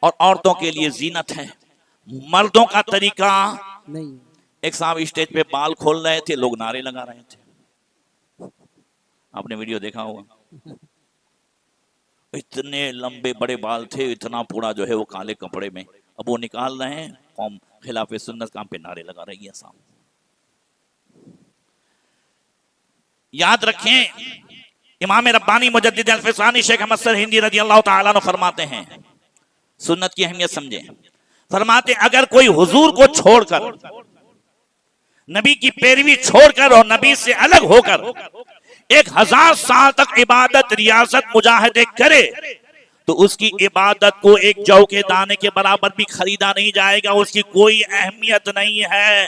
Speaker 2: और औरतों के लिए जीनत है। मर्दों का तरीका
Speaker 3: नहीं।
Speaker 2: एक साहब स्टेज पे बाल खोल रहे थे, लोग नारे लगा रहे थे, आपने वीडियो देखा होगा। इतने लंबे बड़े बाल थे, इतना पूरा जो है वो काले कपड़े में, अब वो निकाल रहे हैं, कौम खिलाफे सुन्नत काम पे नारे लगा रही है साहब। याद रखें, इमाम रब्बानी मुजद्दिद अल-फिसानी शेख अहमद सर हिंदी रज़ियल्लाहु ताला अन्हु फरमाते हैं, सुन्नत की अहमियत समझें। फरमाते अगर कोई हुजूर को छोड़कर, नबी की पैरवी छोड़कर और नबी से अलग होकर 1000 साल तक इबादत, रियासत, मुजाहिदे करे तो उसकी इबादत को एक जौ के दाने के बराबर भी खरीदा नहीं जाएगा, उसकी कोई अहमियत नहीं है।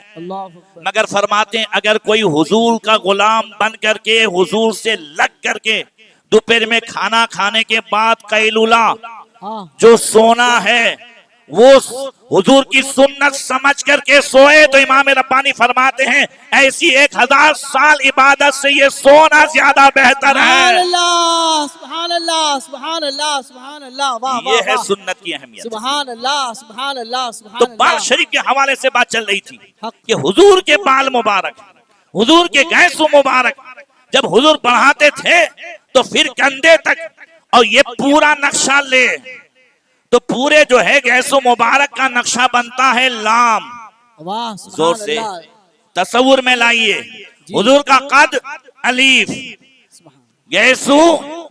Speaker 2: मगर फरमाते हैं अगर कोई हुजूर का गुलाम बन करके, हुजूर से लग करके, दोपहर में खाना खाने के बाद कैलुला जो सोना है वो हुजूर की सुन्नत समझ करके सोए, तो इमाम रब्बानी फरमाते हैं ऐसी 1000 साल इबादत से ये सोना ज्यादा बेहतर है।
Speaker 3: सुभान अल्लाह सुभान अल्लाह सुभान अल्लाह। वाह
Speaker 2: ये है सुन्नत की अहमियत।
Speaker 3: सुभान अल्लाह सुभान अल्लाह सुभान
Speaker 2: तो
Speaker 3: अल्लाह।
Speaker 2: बाल शरीफ के हवाले से बात चल रही थी कि हुजूर के बाल मुबारक, हुजूर के गैसु मुबारक जब हुजूर बढ़ाते थे तो फिर कंधे तक, और ये पूरा नक्शा ले तो पूरे जो है गैसो मुबारक का नक्शा बनता है लाम।
Speaker 3: वाह
Speaker 2: जोर से तस्वुर में लाइए, हुजूर का कद अलीफ, गैसु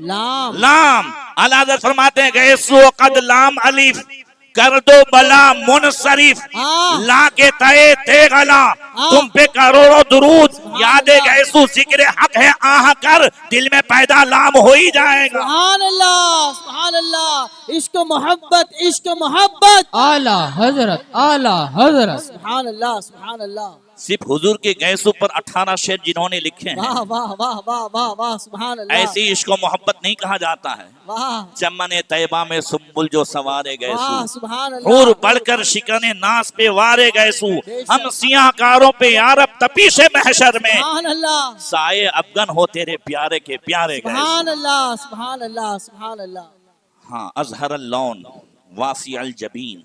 Speaker 2: लाम। आला हज़रत फरमाते हैं गैसु कद लाम अलीफ, कर दो बला मुनसरिफ, ला के तय ते गला, तुम पे करोड़ों दुरूद, यादे गैसु जिक्र हक है आह कर, दिल में पैदा लाम हो ही जाएगा।
Speaker 3: सुभान अल्लाह सुभान अल्लाह। इश्क मोहब्बत, इश्क मोहब्बत,
Speaker 4: आला हजरत, आला हजरत।
Speaker 3: सुभान अल्लाह सुभान अल्लाह।
Speaker 2: सिर्फ हुजूर के गैसों पर 18 शेर जिन्होंने लिखे हैं।
Speaker 3: वाह वाह वाह वाह वाह वाह सुभान अल्लाह।
Speaker 2: ऐसी इश्क मोहब्बत नहीं कहा जाता है।
Speaker 3: वाह
Speaker 2: चमन तैयबा में सुम्बुल जो सवारे
Speaker 3: वाह
Speaker 2: गैसू,
Speaker 3: सुभान अल्लाह।
Speaker 2: हूर बढ़कर शिकने नास पे वारे गैसू, हम सियाहकारों पे यारब तपीशे महशर में,
Speaker 3: सुभान अल्लाह
Speaker 2: साए अफगन हो तेरे प्यारे के प्यारे गैसू।
Speaker 3: सुभान अल्लाह सुभान अल्लाह सुभान अल्लाह।
Speaker 2: हाँ, अजहर लौन वासी अल जबीन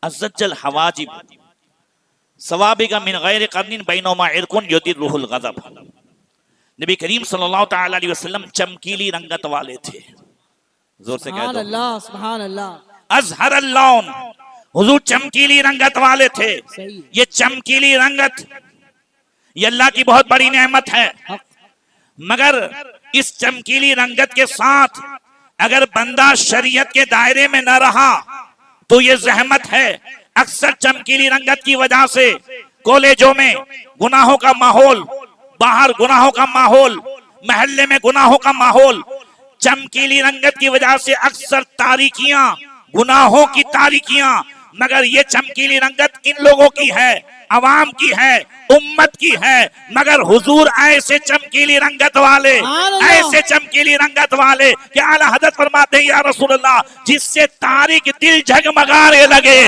Speaker 2: अज्जल हवाजिब सवाबिगा मिन गैर कर्निन बैनुमा इरकुन युदिरुहुल गज़ब। नबी करीम सल्लल्लाहु तआला अलैहि वसल्लम चमकीली रंगत वाले थे। जोर से कह
Speaker 3: सुभान
Speaker 2: दो,
Speaker 3: अल्लाह सुभान अल्लाह।
Speaker 2: अजहर लौन, हुजूर चमकीली रंगत वाले थे।
Speaker 3: सही।
Speaker 2: ये चमकीली रंगत ये अल्लाह की बहुत बड़ी नेमत है, मगर इस चमकीली रंगत के साथ अगर बंदा शरीयत के दायरे में न रहा तो ये जहमत है। अक्सर चमकीली रंगत की वजह से कॉलेजों में गुनाहों का माहौल, बाहर गुनाहों का माहौल, महल्ले में गुनाहों का माहौल, चमकीली रंगत की वजह से अक्सर तारीकियां, गुनाहों की तारीकियां। मगर ये चमकीली रंगत इन लोगों की है, अवाम की है, उम्मत की है। मगर हुजूर ऐसे चमकीली रंगत वाले, ऐसे चमकीली रंगत वाले कि आला हज़रत फरमाते हैं या रसूल अल्लाह, जिससे तारीक दिल झगमगाने लगे,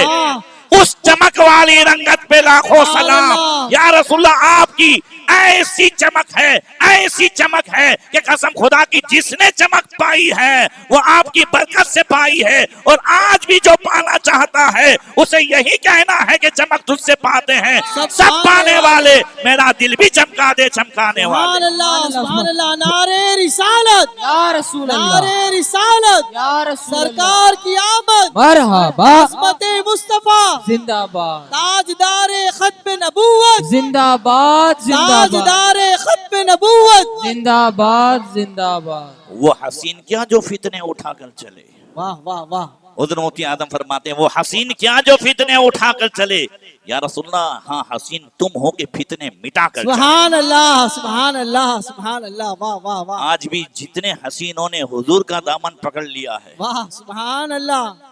Speaker 2: उस चमक वाली रंगत पे लाखों सलाम। या रसूल अल्लाह, आपकी ऐसी चमक है, ऐसी चमक है कि कसम खुदा की जिसने चमक पाई है वो आपकी बरकत से पाई है। और आज भी जो पाना चाहता है उसे यही कहना है कि चमक तुझसे पाते हैं सब पाने वाले। मेरा दिल भी चमका दे चमकाने वाले।
Speaker 3: सुभान अल्लाह। नारे रिसालत
Speaker 4: या रसूल अल्लाह,
Speaker 3: नारे रिसालत
Speaker 4: या रसूल
Speaker 3: सरकार की आमद,
Speaker 4: मरहबा,
Speaker 3: अज़मत मुस्तफा
Speaker 4: जिंदाबाद
Speaker 3: ताजदारे खत्म नबूवत,
Speaker 4: जिंदाबाद जिंदाबाद
Speaker 3: ताजदारे खत्म नबूवत।
Speaker 4: जिंदाबाद जिंदाबाद।
Speaker 2: वो हसीन क्या जो फितने उठा कर चले।
Speaker 3: वाह वाह वाह।
Speaker 2: उधर मोती आदम फरमाते हैं वो हसीन क्या जो फितने उठा कर चले। या रसूलल्लाह, हाँ हसीन तुम हो के फितने मिटा कर चले।
Speaker 3: सुभान अल्लाह सुभान अल्लाह सुभान अल्लाह। वाह वाह वाह।
Speaker 2: आज भी जितने हसीनों ने हुजूर का दामन पकड़ लिया है,
Speaker 3: वाह सुभान अल्लाह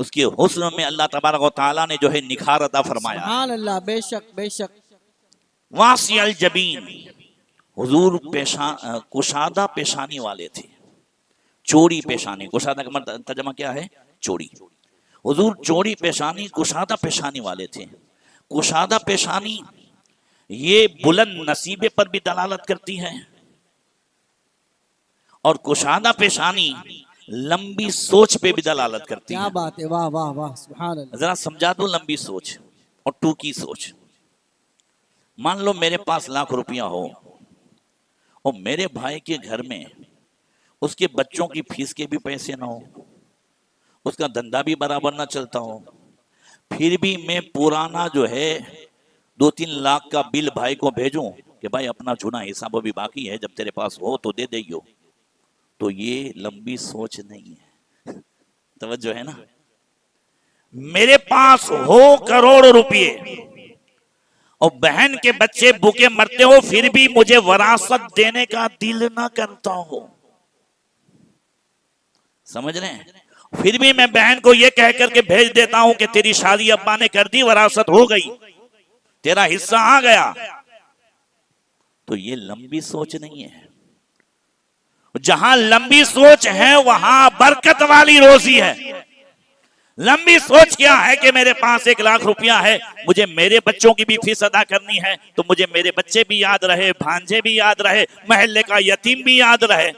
Speaker 2: उसके हुस्न में अल्लाह तबारक व तआला ने जो है निखार अता फरमाया।
Speaker 3: सुभान अल्लाह। बेशक बेशक।
Speaker 2: वासी अल जबीन, हुजूर कुशादा पेशानी वाले थे, चौड़ी पेशानी। कुशादा का मतलब तर्जुमा क्या है? चौड़ी। हुजूर चौड़ी पेशानी, कुशादा पेशानी वाले थे। कुशादा पेशानी ये बुलंद नसीबे पर भी दलालत करती है, और कुशादा पेशानी लंबी सोच पे भी दलालत करती है।
Speaker 3: क्या बात है। वाह वाह वाह। सुभान अल्लाह।
Speaker 2: जरा समझा दो लंबी सोच और टूकी सोच। मान लो मेरे पास लाख रुपया हो और मेरे भाई के घर में उसके बच्चों की फीस के भी पैसे ना हो, उसका धंधा भी बराबर ना चलता हो, फिर भी मैं पुराना जो है 2-3 लाख का बिल भाई को भेजूं कि भाई अपना चुना हिसाब अभी बाकी है, जब तेरे पास हो तो दे देइयो। तो ये लंबी सोच नहीं है। तवज्जो है ना? मेरे पास हो करोड़ रुपये और बहन के बच्चे भूखे मरते हो, फिर भी मुझे वरासत देने का दिल ना करता हो। समझ रहे हैं? फिर भी मैं बहन को ये कह करके भेज देता हूं कि तेरी शादी अब्बा ने कर दी, वरासत हो गई, तेरा हिस्सा आ गया। तो ये लंबी सोच नहीं है। जहां लंबी सोच है वहां बरकत वाली रोजी है। लंबी सोच क्या है कि मेरे पास 1 लाख रुपया है, मुझे मेरे बच्चों की भी फीस अदा करनी है, तो मुझे मेरे बच्चे भी याद रहे, भांजे भी याद रहे, महल्ले का यतीम भी याद रहे।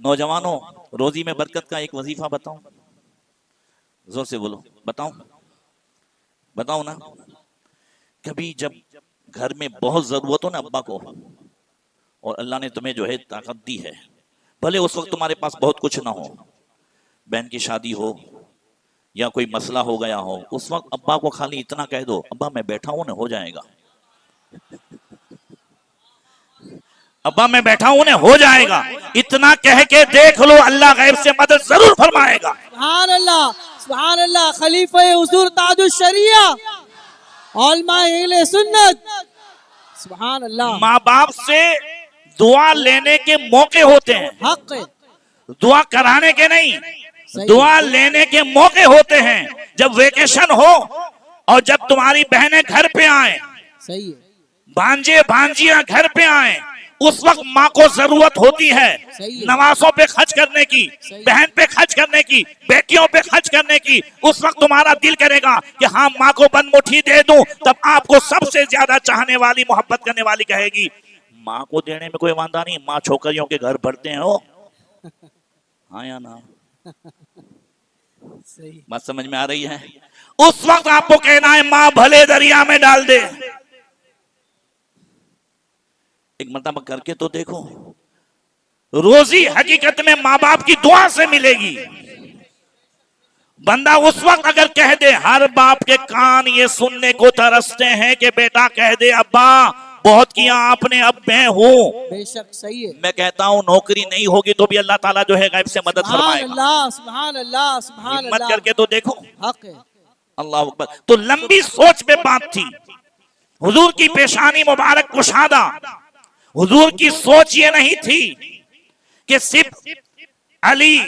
Speaker 2: नौजवानों, रोजी में बरकत का एक वजीफा बताऊं? जोर से बोलो, बताओ ना। कभी जब घर में बहुत जरूरत हो ना अब्बा को, और अल्लाह ने तुम्हें जो है ताकत दी है, भले उस वक्त तुम्हारे पास बहुत कुछ ना हो, बहन की शादी हो या कोई मसला हो गया हो, उस वक्त अब्बा को खाली इतना कह दो, अब्बा मैं बैठा हूं ना, हो जाएगा। अब्बा मैं बैठा हूं ना, हो जाएगा। इतना कह के देख लो, अल्लाह गैब से मदद जरूर फरमाएगा।
Speaker 3: सुभान अल्लाह सुभान अल्लाह। खलीफा हुजूर ताजुश शरिया उलमा अहले सुन्नत। सुभान अल्लाह।
Speaker 2: माँ बाप से दुआ लेने के मौके होते हैं,
Speaker 3: हक है।
Speaker 2: दुआ कराने के नहीं, दुआ लेने के मौके होते हैं। जब वेकेशन हो और जब तुम्हारी बहनें घर पे आए,
Speaker 3: सही है,
Speaker 2: भांजे भांजियां घर पे आए, उस वक्त माँ को जरूरत होती है
Speaker 3: सही है।
Speaker 2: नमाजों पे खर्च करने की,
Speaker 3: सही।
Speaker 2: बहन पे खर्च करने की, बेटियों पे खर्च करने की। उस वक्त तुम्हारा दिल करेगा कि हाँ माँ को बनमुठी दे दूं, तब आपको सबसे ज्यादा चाहने वाली, मोहब्बत करने वाली कहेगी माँ को देने में कोई वांदा नहीं, माँ छोकरियों के घर भरते हैं हो। हाँ या ना?
Speaker 3: सही,
Speaker 2: बात समझ में आ रही है? उस वक्त आपको कहना है माँ भले दरिया में डाल दे। एक मरतबा करके तो देखो, रोजी हकीकत में माँ बाप की दुआ से मिलेगी। बंदा उस वक्त अगर कह दे, हर बाप के कान ये सुनने को तरसते हैं कि बेटा कह दे अब्बा बहुत किया आपने, अब मैं हूं।
Speaker 3: बेशक सही है।
Speaker 2: मैं कहता हूं नौकरी नहीं होगी तो भी अल्लाह ताला जो है गैब से मदद
Speaker 3: सुभान
Speaker 2: फरमाएगा।
Speaker 3: अल्लाह, सुभान अल्लाह, सुभान
Speaker 2: हिम्मत
Speaker 3: अल्लाह,
Speaker 2: करके तो देखो।
Speaker 3: हक है।
Speaker 2: अल्लाह अकबर। तो लंबी सोच पे बात थी, हुजूर की पेशानी मुबारक कुशादा। हुजूर की सोच ये नहीं थी कि सिर्फ अली,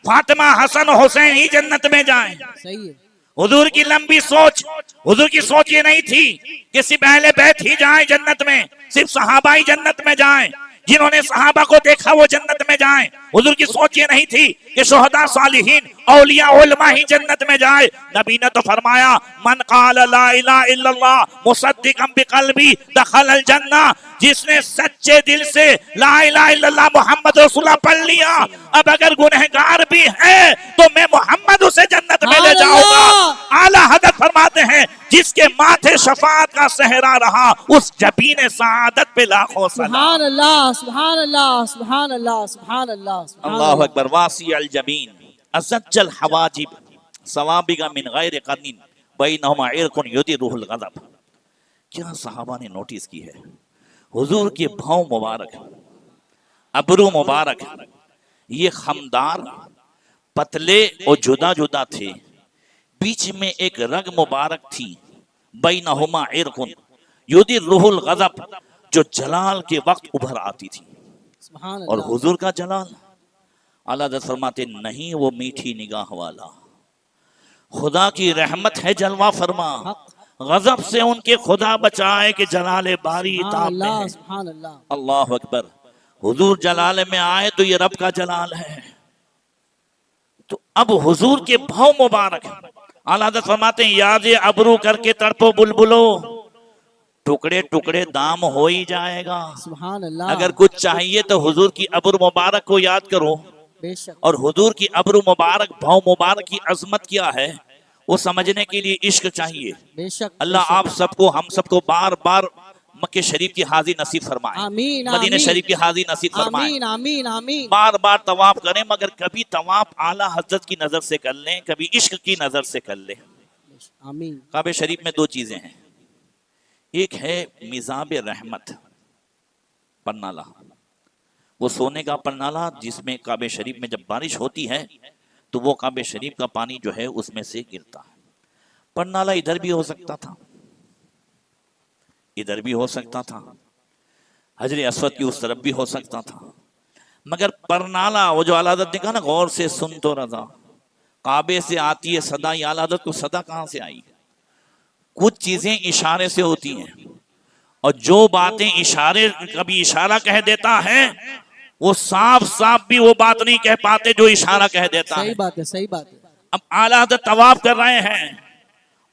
Speaker 2: फातिमा, हसन, हुसैन ही जन्नत में जाएं।
Speaker 3: सही है,
Speaker 2: हुजूर की लंबी सोच, हुजूर की सोच ये नहीं थी कि सिर्फ अहले बैत ही जाएं जन्नत में, सिर्फ सहाबा ही जन्नत में जाएं, जिन्होंने सहाबा को देखा वो जन्नत में जाएं। हुजूर की सोच ये नहीं थी कि शुहदा, सालिहीन, औलिया, उलमा ही जन्नत में जाए। नबी ने तो फरमाया मन क़ाल ला इलाहा इल्लल्लाह मुसद्दिक़न बिक़ल्बी दखलल जन्ना। जिसने सच्चे दिल से ला इलाहा इल्लल्लाह मोहम्मद रसूलुल्लाह पढ़ लिया, अब अगर गुनहगार भी है तो मैं मोहम्मद उसे जन्नत में ले जाऊंगा। आला हज़रत फरमाते हैं जिसके माथे शफाअत का सहरा रहा, उस जबीन सआदत पे लाखों सलाम।
Speaker 3: सुभान अल्लाह, सुभान अल्लाह, सुभान अल्लाह, सुभान अल्लाह, सुभान
Speaker 2: अल्लाहु
Speaker 3: अल्लाह।
Speaker 2: अकबर। वासी अल जबीन अज़ज्जल हवाजिब सवाबिगा मिन गैर क़निन बैनहुमा इरकुन युदिरुहुल गज़ब। क्या सहाबा ने नोटिस की है, हुजूर के भाव मुबारक, अबरू मुबारक, ये खमदार, पतले और जुदा जुदा थे, बीच में एक रग मुबारक थी, बैनहुमा इरकुन युदिरुहुल गज़ब, जो जलाल के वक्त उभर आती थी।
Speaker 3: सुभान
Speaker 2: और
Speaker 3: अल्लाह।
Speaker 2: हुजूर का जलाल, आला हज़रत फरमाते नहीं वो मीठी निगाह वाला, खुदा की रहमत है जलवा फरमा, गजब से उनके खुदा बचाए कि जलाल बारी
Speaker 3: सुभान
Speaker 2: ताब में
Speaker 3: अल्लाह,
Speaker 2: है।
Speaker 3: सुभान अल्लाह।
Speaker 2: अल्लाह अकबर। हुजूर जलाल में आए तो ये रब का जलाल है। तो अब हुजूर के भाव मुबारक, आला हज़रत फरमाते हैं याद अबरू करके तड़पो बुलबुलो, टुकड़े टुकड़े दाम हो ही जाएगा।
Speaker 3: सुभान अल्लाह।
Speaker 2: अगर कुछ चाहिए तो हुजूर की अबरू मुबारक को याद करो।
Speaker 3: बेशक।
Speaker 2: और हुजूर की अब्र मुबारक, भाव मुबारक की अजमत क्या है वो समझने के लिए इश्क चाहिए।
Speaker 3: बेशक।
Speaker 2: अल्लाह आप सबको, हम सबको बार बार मक्के शरीफ की हाजी नसीब फरमाए,
Speaker 3: आमीन,
Speaker 2: मदीने
Speaker 3: आमीन।
Speaker 2: शरीफ की हाजी नसीब फरमाए।
Speaker 3: आमीन, आमीन, आमीन।
Speaker 2: बार बार तवाफ करें, मगर कभी तवाफ आला हजरत की नजर से कर लें, कभी इश्क की नजर से कर लें।
Speaker 3: आमीन।
Speaker 2: काबे शरीफ में दो चीजें हैं, एक है मिजाब रहमत, परनाला, वो सोने का परनाला जिसमें काबे शरीफ में जब बारिश होती है तो वो काबे शरीफ का पानी जो है उसमें से गिरता है। परनाला इधर भी हो सकता था, इधर भी हो सकता था, हजरे अस्वद की उस तरफ भी हो सकता था, मगर परनाला वो जो आला हज़रत ने कहा ना, गौर से सुन तो रजा, काबे से आती है सदा, ये आला हज़रत को सदा कहां से आई? कुछ चीजें इशारे से होती हैं, और जो बातें इशारे, कभी इशारा कह देता है वो साफ साफ भी वो बात नहीं कह पाते जो इशारा कह देता है।
Speaker 3: सही बात है, सही बात है।
Speaker 2: अब आला हज़रत तवाफ कर रहे हैं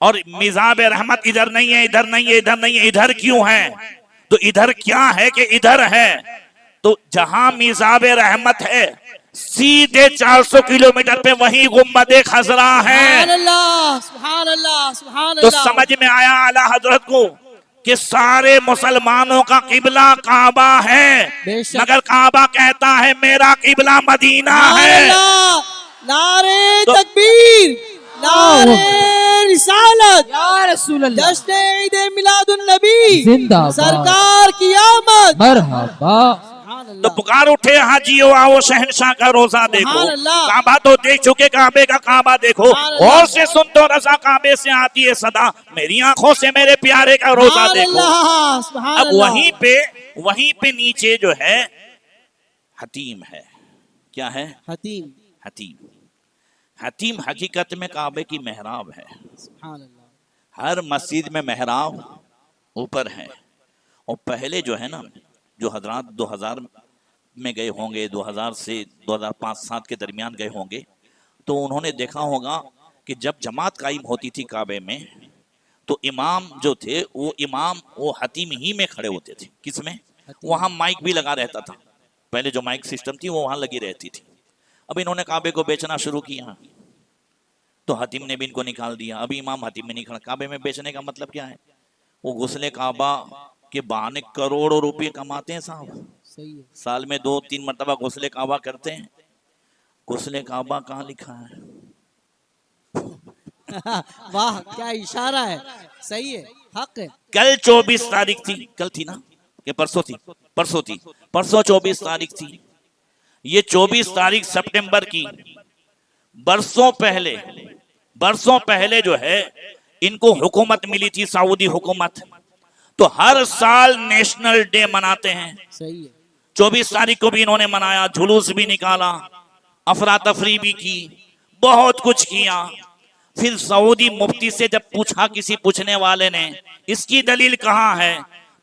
Speaker 2: और मिजाब रहमत इधर नहीं है, इधर नहीं है, इधर नहीं है, इधर क्यों है? तो इधर क्या है कि इधर है, तो जहां मिजाब रहमत है सीधे 400 किलोमीटर पे वही गुम्बदे खजरा है।
Speaker 3: सुभान अल्लाह, सुभान अल्लाह, सुभान
Speaker 2: तो
Speaker 3: अल्लाह।
Speaker 2: समझ में आया आला हजरत को कि सारे मुसलमानों का किबला काबा है,
Speaker 3: बेशक।
Speaker 2: मगर काबा कहता है मेरा किबला मदीना
Speaker 3: सुभान
Speaker 2: है।
Speaker 3: अल्लाह। नारे
Speaker 2: तो-
Speaker 3: तकबीर, नारे रिसालत,
Speaker 4: या रसूल अल्लाह,
Speaker 3: जश्न ईद मिलादुन नबी,
Speaker 4: जिंदाबाद।
Speaker 3: सरकार की आमद।
Speaker 4: मरहबा।
Speaker 3: सुभान
Speaker 2: तो
Speaker 3: अल्लाह।
Speaker 2: पुकार उठे हाजियो आओ शहनशाह का रोजा देखो,
Speaker 3: सुभान अल्लाह।
Speaker 2: काबा तो देख चुके, काबे का काबा देखो,
Speaker 3: सुभान अल्लाह।
Speaker 2: और से सुन तो रजा काबे से आती है सदा, मेरी आंखों से मेरे प्यारे का रोजा
Speaker 3: सुभान
Speaker 2: देखो।
Speaker 3: अल्लाह, सुभान
Speaker 2: अब
Speaker 3: अल्लाह।
Speaker 2: वहीं पे नीचे जो है हतीम है। क्या है?
Speaker 3: हतीम।
Speaker 2: हतीम। हतीम हकीकत में काबे की मेहराब है।
Speaker 3: सुभान अल्लाह।
Speaker 2: हर मस्जिद में मेहराब ऊपर है। और पहले जो है ना, जो हजरात 2000 में गए होंगे, 2000 से 2005-7 के दरमियान गए होंगे, तो उन्होंने देखा होगा कि जब जमात कायम होती थी काबे में, तो इमाम जो थे वो हतीम ही में खड़े होते थे। किसमें? वहाँ माइक भी लगा रहता था। पहले जो माइक सिस्टम थी वो वहाँ लगी रहती थी। अब इन्होंने काबे को बेचना शुरू किया, तो हतीम ने भी इनको निकाल दिया। अभी इमाम हतीम में नहीं खड़ा। काबे में बेचने का मतलब क्या है? वो गुस्ले काबा के बहाने करोड़ों रुपए कमाते हैं साहब।
Speaker 3: सही है।
Speaker 2: साल में 2-3 मरतबा गुस्ले काबा करते हैं। गुस्ले काबा कहाँ लिखा है?
Speaker 3: वाह, क्या इशारा है। सही है, हक है।
Speaker 2: कल 24 तारीख थी, कल थी ना कि परसों थी? परसों 24 तारीख थी। ये 24 तारीख सितंबर की, बरसों पहले जो है इनको हुकूमत मिली थी, सऊदी हुकूमत। तो हर साल नेशनल डे मनाते हैं।
Speaker 3: सही है।
Speaker 2: 24 तारीख को भी इन्होंने मनाया, जुलूस भी निकाला, अफरा तफरी भी की, बहुत कुछ किया। फिर सऊदी मुफ्ती से जब पूछा किसी पूछने वाले ने इसकी दलील कहाँ है,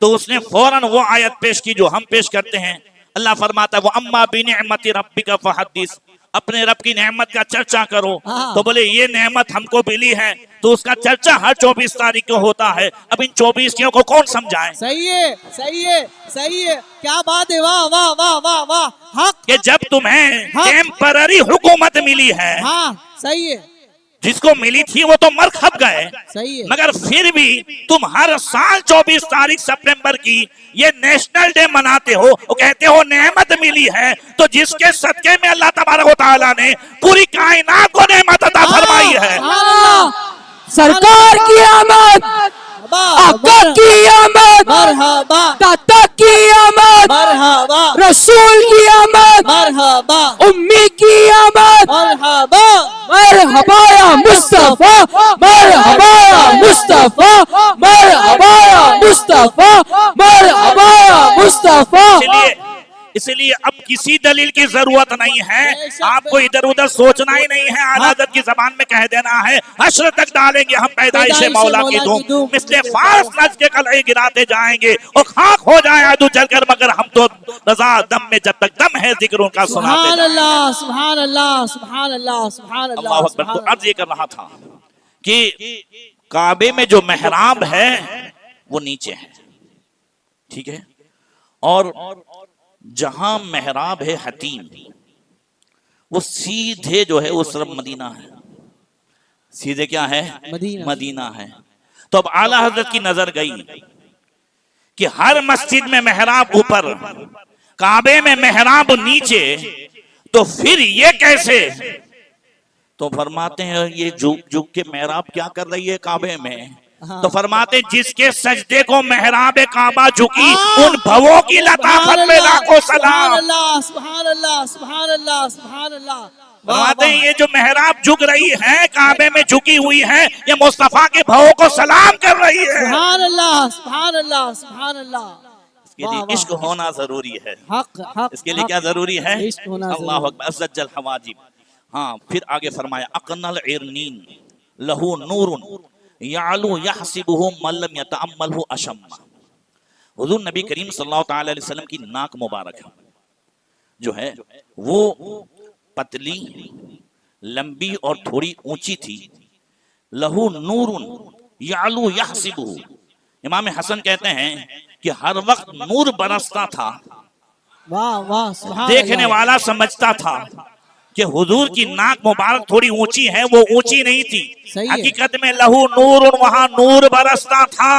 Speaker 2: तो उसने फौरन वो आयत पेश की जो हम पेश करते हैं। अल्लाह फरमाता है वो अम्मा बिनिअमति रब्बिका फहद्दिस, अपने रब की नेमत का चर्चा करो। तो बोले ये नेमत हमको मिली है, तो उसका चर्चा हर 24 तारीख को होता है। अब इन 24 को कौन समझाए?
Speaker 3: सही है, सही है, सही है। क्या बात है। वाह वाह वाह वाह वाह, हक।
Speaker 2: कि जब तुम्हें टेम्पररी हुकूमत मिली है,
Speaker 3: हाँ सही है,
Speaker 2: जिसको मिली थी वो तो मर खप गए,
Speaker 3: सही है।
Speaker 2: मगर फिर भी तुम हर साल 24 तारीख सितंबर की ये नेशनल डे मनाते हो, वो कहते हो नेमत मिली है। तो जिसके सदके में अल्लाह तबारक व तआला ने पूरी कायनात को नेमत अता फरमाई है।
Speaker 4: सरकार की आमद, आका की आमद,
Speaker 3: मरहबा,
Speaker 4: दाता की आमद,
Speaker 3: मरहबा,
Speaker 4: रसूल की आमद,
Speaker 3: मरहबा,
Speaker 4: उम्मी की आमद।
Speaker 3: मरहबा,
Speaker 4: मरहबा या मुस्तफा, मरहबा या मुस्तफा, मरहबा या मुस्तफा, मरहबा या मुस्तफा।
Speaker 2: इसलिए अब किसी दलील की जरूरत नहीं है, आपको इधर उधर सोचना ही नहीं है। आला हज़रत की जबान में कह देना है हश्र तक डालेंगे हम पैदाइश मौला की धूम, मिसले फारस नज के कलई गिराते जाएंगे और खाक हो जाए आदू जलकर, मगर हम तो रजा दम में जब तक दम है जिक्र उनका सुनाते
Speaker 3: सुभान अल्लाह, सुभान अल्लाह, सुभान अल्लाह, सुभान अल्लाह।
Speaker 2: अल्लाहु अकबर। तो अर्ज ये कर रहा था कि काबे में जो मेहराब है वो नीचे है, ठीक है, और जहां मेहराब है हतीम, वो सीधे जो है उस तरफ मदीना है। सीधे क्या है? मदीना है। तो अब आला हजरत की नजर गई कि हर मस्जिद में मेहराब ऊपर, काबे में मेहराब नीचे, तो फिर ये कैसे? तो फरमाते हैं ये झुक झुक के मेहराब क्या कर रही है काबे में? तो फरमाते जिसके सजदे को मेहराब काबा झुकी, उन भवों की लताफत में लाखों सलाम।
Speaker 3: सुभान अल्लाह, सुभान अल्लाह, सुभान अल्लाह, सुभान अल्लाह।
Speaker 2: फरमाते ये जो मेहराब झुक रही है, काबे में झुकी हुई है, ये मुस्तफा के भवों को सलाम कर रही है।
Speaker 3: सुभान अल्लाह, सुभान अल्लाह, सुभान अल्लाह।
Speaker 2: इसके लिए इश्क होना जरूरी है।
Speaker 3: हक, हक।
Speaker 2: इसके लिए क्या जरूरी है?
Speaker 3: इश्क होना
Speaker 2: अल्लाह अकबर, अज़्ज़ल हवाजिब। हाँ, फिर आगे फरमाया अकनल इरनीन लहू नूरुन यालू यहसिबुहु मल्लम यतअम्मलहु अशम्मा। हुजूर नबी करीम सल्लल्लाहु तआला अलैहि वसल्लम की नाक मुबारक जो है वो पतली, लंबी और थोड़ी ऊंची थी। लहू नूरुन यालू यहसिबुहु, इमाम हसन कहते हैं कि हर वक्त नूर बरसता था।
Speaker 3: वाह वाह, सुभान
Speaker 2: देखने
Speaker 3: अल्लाह।
Speaker 2: वाला समझता था कि हुजूर की नाक मुबारक थोड़ी ऊंची है, वो ऊंची नहीं थी।
Speaker 3: सही है।
Speaker 2: हकीकत में लहू नूर, वहां नूर बरसता था।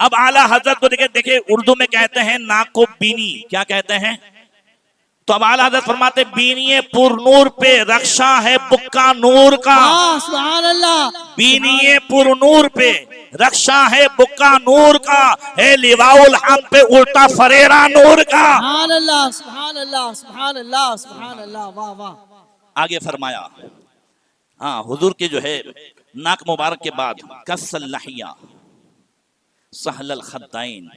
Speaker 2: अब आला हजरत को देखे उर्दू में कहते हैं नाक को बीनी, क्या कहते हैं? तो अब आला हजरत फरमाते बीनिए पुर नूर पे रक्षा है बुक्का नूर का।
Speaker 3: सुभान अल्लाह।
Speaker 2: बीनिए पुर नूर पे रक्षा है बुक्का नूर का, है लिवाउल हक पे उल्टा फरेरा नूर का।
Speaker 3: सुभान अल्लाह, सुभान अल्लाह, सुभान अल्लाह, सुभान अल्लाह। वाह वाह।
Speaker 2: आगे फरमाया, हाँ, हुजूर के जो है नाक मुबारक के बाद कसल लहिया सहलल खद्दाइन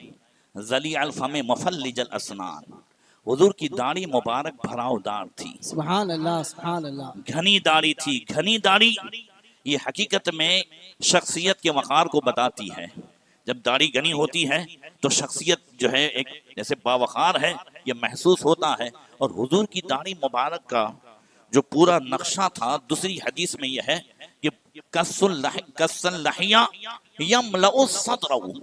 Speaker 2: ज़लीअल फम मुफल्लिजल असनान। हुजूर की दाढ़ी मुबारक भरावदार थी।
Speaker 3: सुभान अल्लाह, सुभान अल्लाह।
Speaker 2: घनी दाढ़ी थी। घनी दाढ़ी ये हकीकत में शख्सियत के वक़ार को बताती है। जब दाढ़ी घनी होती है तो शख्सियत जो है एक जैसे बावक़ार है, ये महसूस होता है। और हुजूर की दाढ़ी मुबारक का जो पूरा नक्शा था, दूसरी हदीस में यह है कि कस्सन लहिया यमलउ सदरहु,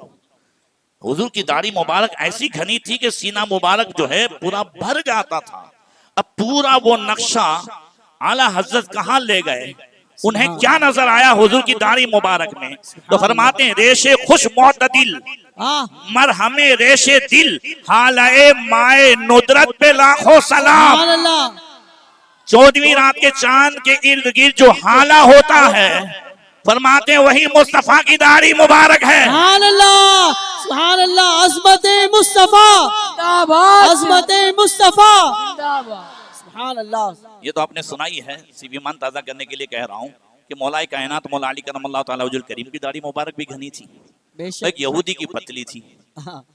Speaker 2: हुजूर की दाढ़ी मुबारक ऐसी घनी थी कि सीना मुबारक जो है पूरा भर जाता था। अब पूरा वो नक्शा आला हजरत कहाँ ले गए, उन्हें क्या नजर आया हुजूर की दाढ़ी मुबारक में? तो फरमाते हैं रेशे खुश मोतदिल मरहमे रेशे दिल हालाए माए नुदरत पे लाखों सलाम। 14वीं रात के चांद के इर्द गिर्द जो हाला होता है, फरमाते हैं वही मुस्तफा की दाढ़ी मुबारक है।
Speaker 3: सुभान अल्लाह, सुभान अल्लाह, अज़मते मुस्तफा, अज़मते मुस्तफा, सुभान अल्लाह।
Speaker 2: ये तो आपने सुनाई है, सिर्फ ईमान ताज़ा करने के लिए कह रहा हूँ कि मौलाए कायनात मौला अली करमल्लाहु तआला वजहुल करीम की दाढ़ी मुबारक भी घनी थी। एक यहूदी की पतली थी,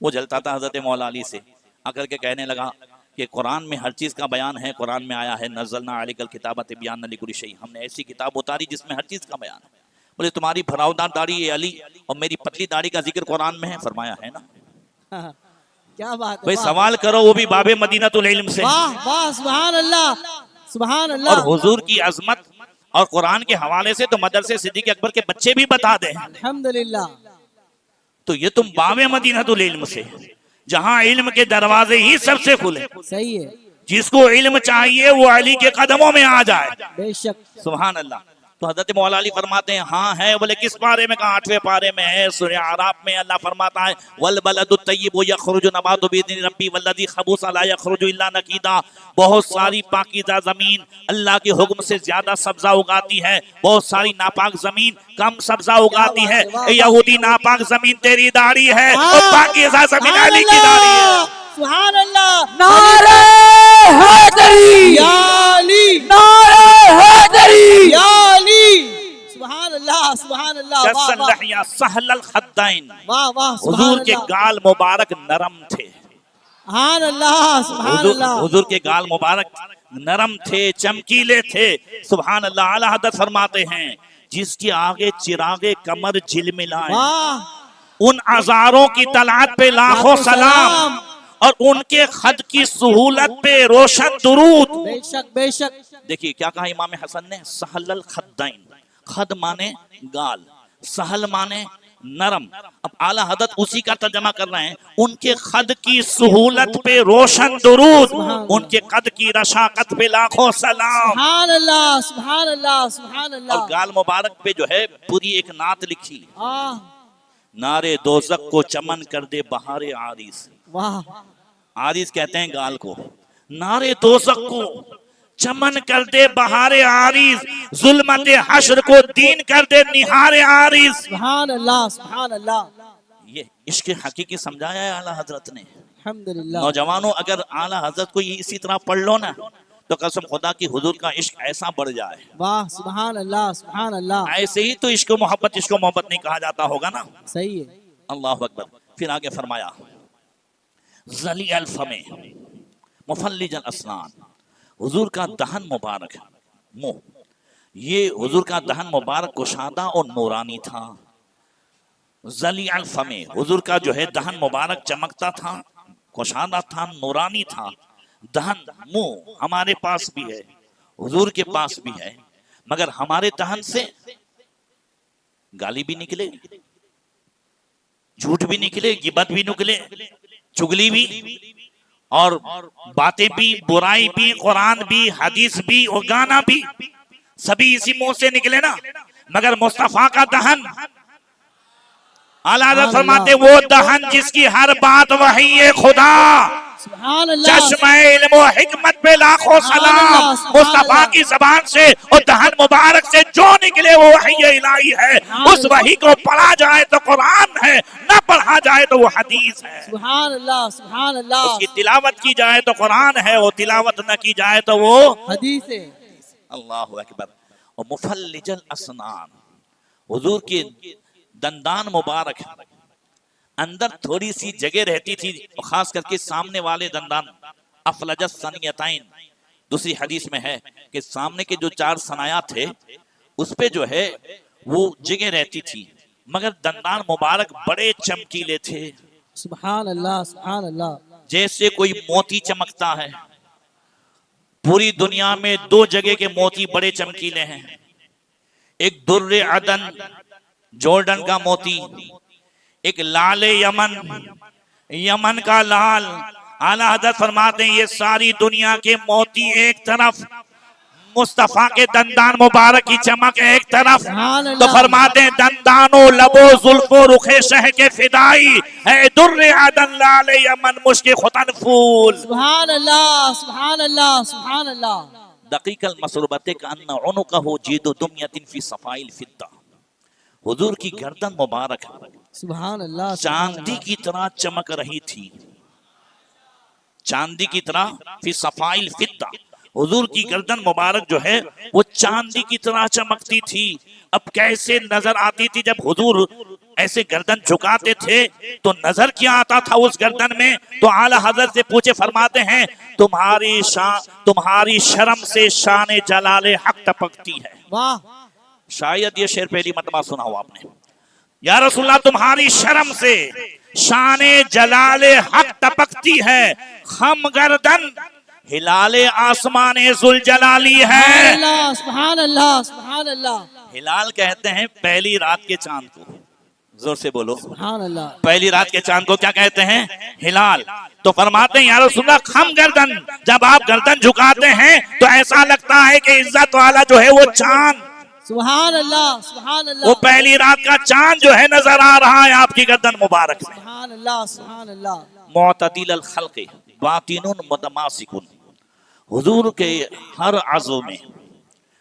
Speaker 2: वो जलता था हजरत मौला अली से, आकर के कहने लगा कि कुरान में हर चीज़ का बयान है, कुरान में आया है नज़लना अलैकल किताब तिबयान लिकुल्लि शै, हमने ऐसी किताब उतारी जिसमें हर चीज़ का बयान है। बोले तुम्हारी भरावदार दाढ़ी ये अली और मेरी पतली दाढ़ी का जिक्र कुरान में है? फरमाया है ना।
Speaker 3: क्या बात है
Speaker 2: भाई सवाल करो वो भी बाबे मदीनतुल इल्म से।
Speaker 3: वाह वाह, सुभान अल्लाह, सुभान अल्लाह।
Speaker 2: और हुजूर की अजमत और कुरान के हवाले से तो मदरसे सिद्दीक़ अकबर के बच्चे भी बता दें।
Speaker 3: अल्हम्दुलिल्लाह।
Speaker 2: तो ये तुम बाबे मदीनतुल इल्म से, जहाँ इल्म के दरवाजे ही सबसे खुले,
Speaker 3: सही है,
Speaker 2: जिसको इल्म चाहिए वो अली के कदमों में आ जाए।
Speaker 3: बेशक।
Speaker 2: सुभान अल्लाह। तो हजरत मौला अली फरमाते हैं हाँ है। बोले किस पारे में? कहा 8वें पारे में है, सूरह आराफ में। अल्लाह फरमाता है वल बलदुत तय्यिबु यखरुजु नबातु बिइज़्नि रब्बी वल्लज़ी खबूसा ला यखरुजु इल्ला नकीदा। बहुत सारी पाकीज़ा जमीन अल्लाह के हुक्म से ज्यादा सब्जा उगाती है, बहुत सारी नापाक जमीन कम सब्जा उगाती है। यहूदी नापाक जमीन तेरी दाढ़ी है और पाकीज़ा जमीन अली की दाढ़ी है।
Speaker 3: सुभान अल्लाह।
Speaker 4: नारे हैदरी,
Speaker 3: या अली,
Speaker 4: नारे हैदरी,
Speaker 3: या अली, सुभान अल्लाह, सुभान अल्लाह। वाह
Speaker 2: कस्सन
Speaker 3: वाह,
Speaker 2: लहिया सहलल खद्दैन,
Speaker 3: वाह वाह,
Speaker 2: हुजूर के गाल मुबारक नरम थे।
Speaker 3: सुभान अल्लाह, सुभान अल्लाह।
Speaker 2: हुजूर के गाल मुबारक नरम थे, चमकीले थे। सुभान अल्लाह। आला हज़रत फरमाते हैं जिसके आगे चिरागे कमर झिलमिलाए,
Speaker 3: वाह,
Speaker 2: उन अज़ारों की तलात पे लाखों सलाम और उनके खद की सुहूलत पे रोशन दुरूद।
Speaker 3: बेशक बेशक।
Speaker 2: देखिए क्या कहा इमाम हसन ने, सहलल खद्दैन, खद माने गाल, सहल माने नरम। अब आला हज़रत उसी का तर्जमा कर रहे हैं, उनके खद की सुहूलत पे रोशन दुरूद, उनके कद की रशाकत पे लाखों सलाम।
Speaker 3: सुभान अल्लाह, सुभान अल्लाह, सुभान अल्लाह।
Speaker 2: और गाल मुबारक पे जो है पूरी एक नात लिखी,
Speaker 3: आह,
Speaker 2: नारे दोज़ख को चमन कर दे बहारे आरिस।
Speaker 3: वाह,
Speaker 2: आरिस कहते हैं गाल को। नारे दोज़ख को चमन कर दे बहारे आरिस, जुल्मत हश्र को दीन कर दे निहारे आरिस।
Speaker 3: सुभान अल्लाह, सुभान अल्लाह।
Speaker 2: ये इश्क हकीकी समझाया है आला हजरत ने।
Speaker 3: अल्हम्दुलिल्लाह।
Speaker 2: नौजवानों अगर आला हजरत को ये इसी तरह पढ़ लो ना, तो कसम खुदा की हुजूर का इश्क ऐसा बढ़ जाए।
Speaker 3: वाह, सुभान अल्लाह, सुभान अल्लाह।
Speaker 2: ऐसे ही तो इश्क मोहब्बत नहीं कहा जाता होगा ना।
Speaker 3: सही है।
Speaker 2: अल्लाह अकबर। फिर आगे फरमाया ज़ली अल फमे मुफल्लिजल अस्नान, हुजूर का दहन मुबारक मुंह, ये हुजूर का दहन मुबारक कुशादा और नूरानी था। ज़ली अल फमे, हुजूर का जो है दहन मुबारक चमकता था, कुशादा था, नूरानी था। दहन मुंह हमारे पास भी है, हुजूर के पास भी है, मगर हमारे दहन से गाली भी निकले, झूठ भी निकले, गिबत भी निकले, चुगली भी, और बातें भी, बुराई भी, कुरान भी, हदीस भी और गाना भी, सभी इसी मुंह से निकले ना। मगर मुस्तफा का दहन, आला हज़रत फरमाते वो दहन जिसकी हर बात वही है खुदा,
Speaker 3: सुभान अल्लाह।
Speaker 2: चश्मे इल्म व हिकमत पे लाखों सलाम। मुस्तफा की जबान से और दहन मुबारक से जो निकले वो वही इलाही है। उस वही को पढ़ा जाए तो कुरान है, न पढ़ा जाए तो वो हदीस है।
Speaker 3: सुभान अल्लाह, सुभान अल्लाह।
Speaker 2: उसकी तिलावत की जाए तो कुरान है, वो तिलावत न की जाए तो वो
Speaker 3: हदीस है।
Speaker 2: अल्लाहु अकबर। और मुफल्लिजल असनान, हुजूर के दंदान मुबारक अंदर थोड़ी सी जगह रहती थी, खास करके सामने वाले दंदान, अफलजत सनियताइन। दूसरी हदीस में है कि सामने के जो 4 सनाया थे उस पे जो है वो जगह रहती थी, मगर दंदान मुबारक बड़े चमकीले थे,
Speaker 3: सुभान अल्लाह, सुभान अल्लाह।
Speaker 2: जैसे कोई मोती चमकता है। पूरी दुनिया में दो जगह के मोती बड़े चमकीले हैं, एक दुर्रे अदन जॉर्डन का मोती, एक लाले यमन, यमन का लाल। आला हज़रत फरमाते हैं ये सारी दुनिया के मोती एक तरफ, मुस्तफा के दंदान मुबारक की चमक एक तरफ। तो फरमाते हैं दंदानो लबो जुल्फो रुखे शह के फिदाई है दुर्रे अदन लाले यमन मुश्क खुतन फूल।
Speaker 3: सुभान अल्लाह, सुभान अल्लाह, सुभान अल्लाह।
Speaker 2: दकीकल मसरूबते का अन्ना उनुकहु जीदु दुम्यतिन फी सफाइल फिद्दा। हुजूर की गर्दन मुबारक
Speaker 3: सुभान अल्लाह
Speaker 2: चांदी की तरह चमक रही थी, चांदी की तरह फी सफाइल फिद्दा। हुजूर की गर्दन मुबारक जो है वो चांदी की तरह चमकती थी। अब कैसे नजर आती थी जब हुजूर ऐसे गर्दन झुकाते थे तो नजर क्या आता था उस गर्दन में? तो आला हजरत से पूछे, फरमाते हैं तुम्हारी शर्म से शान जलाले हक टपकती है।
Speaker 3: वाह,
Speaker 2: शायद ये शेर पहली मर्तबा सुना हो आपने। या रसूलल्लाह तुम्हारी शर्म से शान जलाले हक टपकती है, खम गर्दन हिलाले आसमाने जुल जलाली है।
Speaker 3: सुभान अल्लाह, सुभान अल्लाह।
Speaker 2: हिलाल कहते हैं पहली रात के चांद को, जोर से बोलो
Speaker 3: सुभान अल्लाह।
Speaker 2: पहली रात के चांद को क्या कहते हैं? हिलाल। तो फरमाते हैं या रसूलल्लाह खम गर्दन, जब आप गर्दन झुकाते हैं तो ऐसा लगता है कि इज्जत वाला जो है वो चांद,
Speaker 3: सुभान अल्लाह, सुभान अल्लाह।
Speaker 2: वो पहली रात का चांद जो है नजर आ रहा है आपकी गर्दन मुबारक में।
Speaker 3: सुभान अल्लाह, सुभान अल्लाह।
Speaker 2: मुअतदिल अल खल्क़ बातिनुन मुतमासिकुन। हुजूर के हर आज़ो में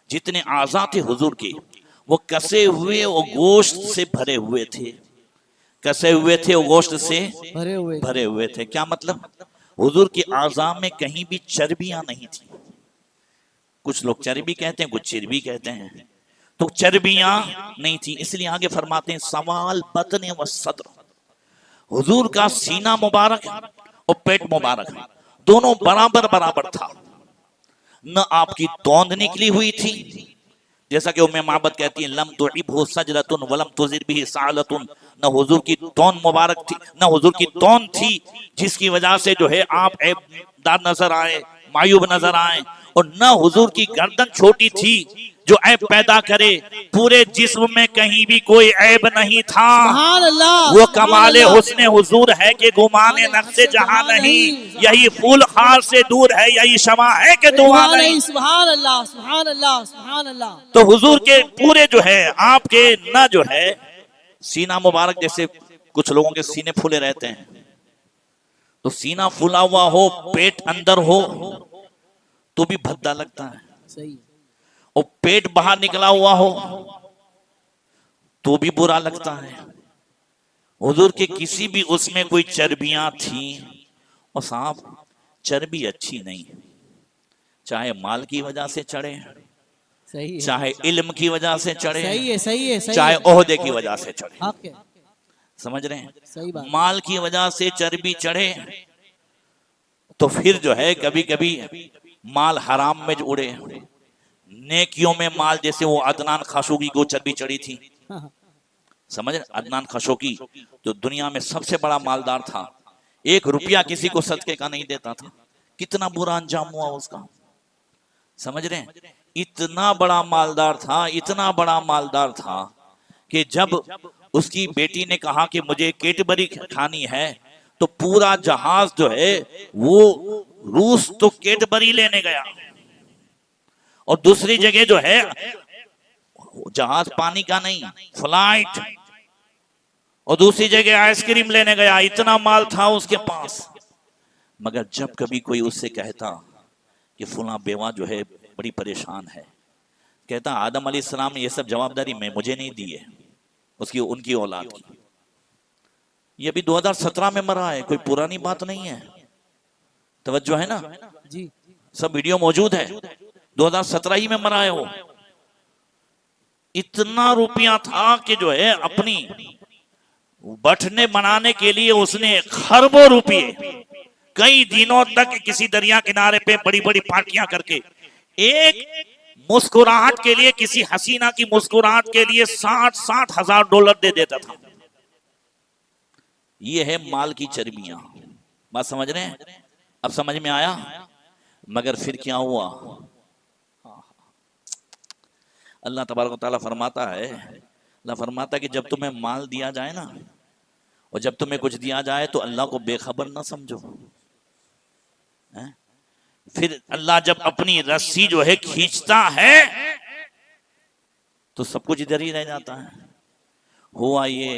Speaker 2: जितने आज़ा थे हुजूर के, वो कसे हुए और गोश्त से भरे हुए थे, कसे हुए थे और गोश्त से भरे हुए थे। क्या मतलब? हुजूर के आज़ा में कहीं भी चर्बियां नहीं थी। कुछ लोग चर्बी कहते हैं, कुछ चिरबी कहते हैं, तो चर्बियां नहीं थी। इसलिए आगे फरमाते हैं सवाल बतने व सद्र। हुजूर का सीना मुबारक और पेट मुबारक दोनों बराबर बराबर था। न आपकी तौंद निकली हुई थी, जैसा कि उम्मे माबद कहती है लम तुइबहु सजरतुन वलम तुजिर बिही सालतुन। न हुजूर की तौंद मुबारक थी, न हुजूर की तौंद थी जिसकी वजह से जो है आप ऐबदार नजर आए, मायूब नजर आए। और न हुजूर की गर्दन छोटी थी जो ऐब पैदा करे, पूरे जिस्म में कहीं भी कोई ऐब नहीं था। वो कमाले हुस्ने हुजूर है कि गुमाने नक्शे जहां नहीं, यही फूल खार से दूर है, यही शमा है कि दुआ नहीं।
Speaker 3: सुभान अल्लाह, सुभान अल्लाह, सुभान अल्लाह।
Speaker 2: तो हुजूर के पूरे जो है आपके न जो है सीना मुबारक, जैसे कुछ लोगों के सीने फूले रहते हैं, तो सीना फूला हुआ हो, पेट अंदर हो तो भी भद्दा लगता है,
Speaker 3: सही।
Speaker 2: और पेट बाहर निकला हुआ हो तो भी बुरा लगता है। हुजूर के किसी भी उसमें कोई चर्बियां थी, और साहब चर्बी अच्छी नहीं, चाहे माल की वजह से चढ़े,
Speaker 3: सही है,
Speaker 2: चाहे इल्म की वजह से चढ़े,
Speaker 3: सही है, सही है, सही
Speaker 2: चाहे
Speaker 3: है।
Speaker 2: ओहदे की वजह से चढ़े।
Speaker 3: हक है,
Speaker 2: समझ रहे हैं?
Speaker 3: सही बात।
Speaker 2: माल की वजह से चर्बी चढ़े तो फिर जो है कभी कभी माल हराम में उड़े, नेकियों में माल, जैसे वो अदनान खशोगी को चर्बी चढ़ी थी। समझ रहे? अदनान खशोगी जो दुनिया में सबसे बड़ा मालदार था, 1 रुपया किसी को सदके का नहीं देता था। कितना बुरा अंजाम हुआ उसका, समझ रहे हैं? इतना बड़ा मालदार था, इतना बड़ा मालदार था कि जब उसकी बेटी ने कहा कि मुझे कैडबरी खानी है, तो पूरा जहाज जो है वो रूस तो कैडबरी लेने गया, और दूसरी जगह जो है जहाज पानी का नहीं, फ्लाइट, और दूसरी जगह आइसक्रीम लेने गया। इतना माल था उसके पास। मगर जब कभी कोई उससे कहता कि फुला बेवा जो है बड़ी परेशान है, कहता आदम अलैहिस्सलाम ने ये सब जवाबदारी मुझे नहीं दी है, उसकी उनकी औलाद की। ये भी 2017 में मरा है, कोई पुरानी बात नहीं है। तवज्जो है ना
Speaker 3: जी,
Speaker 2: सब वीडियो मौजूद है, 2017 ही में मरा है वो। इतना रुपया था कि जो है अपनी बैठने बनाने के लिए उसने खरबों रुपये, कई दिनों तक किसी दरिया किनारे पे बड़ी बड़ी पार्टियां करके, एक मुस्कुराहट के लिए, किसी हसीना की मुस्कुराहट के लिए 60-60 हजार डॉलर दे देता था। ये है माल की चर्बियां। बात समझ रहे हैं? अब समझ में आया? मगर फिर क्या हुआ? अल्लाह तबारक व तआला फरमाता है, अल्लाह फरमाता है कि जब तुम्हें माल दिया जाए ना, और जब तुम्हें कुछ दिया जाए तो अल्लाह को बेखबर ना समझो। है? फिर अल्लाह जब अपनी रस्सी जो है खींचता है तो सब कुछ इधर ही रह जाता है। हुआ ये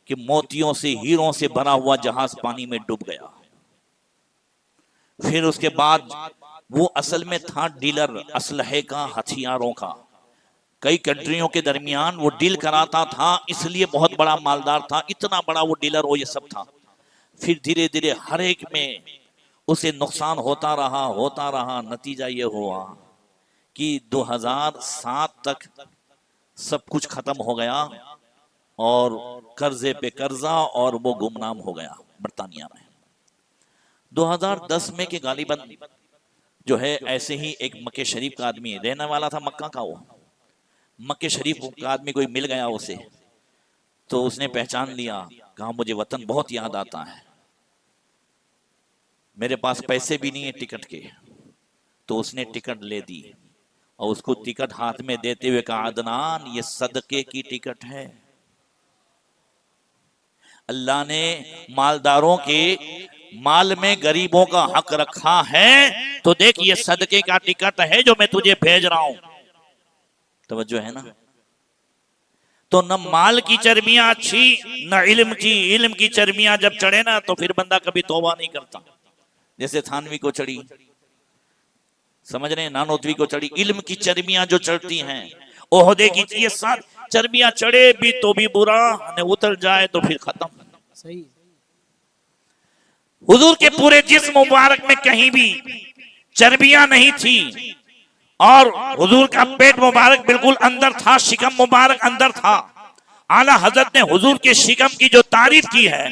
Speaker 2: कि मोतियों से, हीरों से भरा हुआ जहाज पानी में डूब गया। फिर उसके बाद वो असल में था डीलर असलहे का, हथियारों का। कई कंट्रियों के दरमियान वो डील कराता था, इसलिए बहुत बड़ा मालदार था, इतना बड़ा वो डीलर वो ये सब था। फिर धीरे धीरे हर एक में उसे नुकसान होता रहा। नतीजा ये हुआ कि 2007 तक सब कुछ खत्म हो गया और कर्जे पे कर्जा, और वो गुमनाम हो गया बर्तानिया में। 2010 में के गालिबन जो है ऐसे ही एक मक्के शरीफ का आदमी रहने वाला था, मक्का का। वो मक्के शरीफ का आदमी कोई मिल गया उसे, तो उसने पहचान लिया, कहा मुझे वतन बहुत याद आता है, मेरे पास पैसे भी नहीं है टिकट के। तो उसने टिकट ले दी और उसको टिकट हाथ में देते हुए कहा, अदनान ये सदके की टिकट है। अल्लाह ने मालदारों के माल में गरीबों का हक रखा है, तो देख ये सदके का टिकट है जो मैं तुझे भेज रहा हूं। तवज्जो है ना? तो न माल की चर्बियां अच्छी, न इल्म की। इल्म की चर्बियां जब चढ़े ना तो फिर बंदा कभी तौबा नहीं करता। जैसे थानवी को चढ़ी, समझ रहे हैं, नानोतवी को चढ़ी। इल्म की चर्बियां जो चढ़ती हैं, ओहदे की ये साथ चर्बियां चढ़े भी तो भी बुरा, न उतर जाए तो फिर खत्म।
Speaker 3: सही।
Speaker 2: हुजूर के पूरे जिस्म मुबारक में कहीं भी चर्बियां नहीं थी, और हुजूर का पेट मुबारक बिल्कुल अंदर था, शिकम मुबारक अंदर था। आला हजरत ने हुजूर के शिकम की जो तारीफ की है,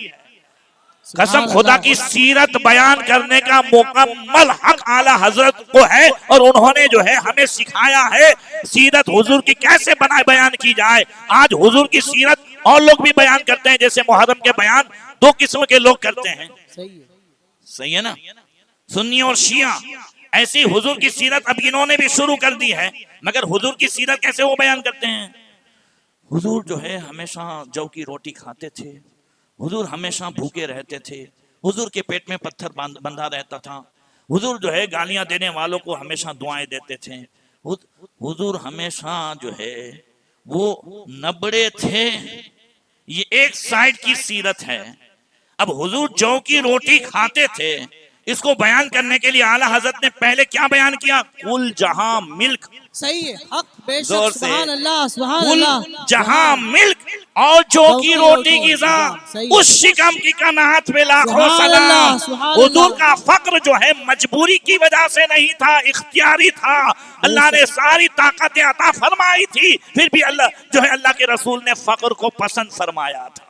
Speaker 2: कसम खुदा की सीरत बयान करने का मुकम्मल हक आला हजरत को है, और उन्होंने जो है हमें सिखाया है सीरत हुजूर की कैसे बयान की जाए। आज हुजूर की सीरत और लोग भी बयान करते हैं, जैसे मुहर्रम के बयान 2 किस्म के लोग करते हैं। सही है ना? सुन्नी और शिया। ऐसी हुजूर की सीरत अब इन्होंने भी शुरू कर दी है, मगर हुजूर की सीरत कैसे वो बयान करते हैं? हुजूर जो है हमेशा जौ की रोटी खाते थे, हुजूर हमेशा भूखे रहते थे, हुजूर के पेट में पत्थर बंधा रहता था, हुजूर जो है गालियां देने वालों को हमेशा दुआएं देते थे, हुजूर हमेशा जो है वो नबड़े थे। ये एक साइड की सीरत है। अब हुजूर जौ की रोटी खाते थे, इसको बयान करने के लिए आला हजरत ने पहले क्या बयान किया? कुल जहां मिल्क।
Speaker 3: सही है, हक बेशक,
Speaker 2: जोर से।
Speaker 3: सुभान अल्लाह, सुभान
Speaker 2: कुल
Speaker 3: अल्लाह।
Speaker 2: जहां मिल्क और जौ की रोटी गिज़ा, उस शिकम की कनात पे लाखों सलाम। हुजूर का फक्र जो है मजबूरी की वजह से नहीं था, इख्तियारी था। अल्लाह ने सारी ताकतें अता फरमाई थी, फिर भी अल्लाह जो है, अल्लाह के रसूल ने फक्र को पसंद फरमाया था।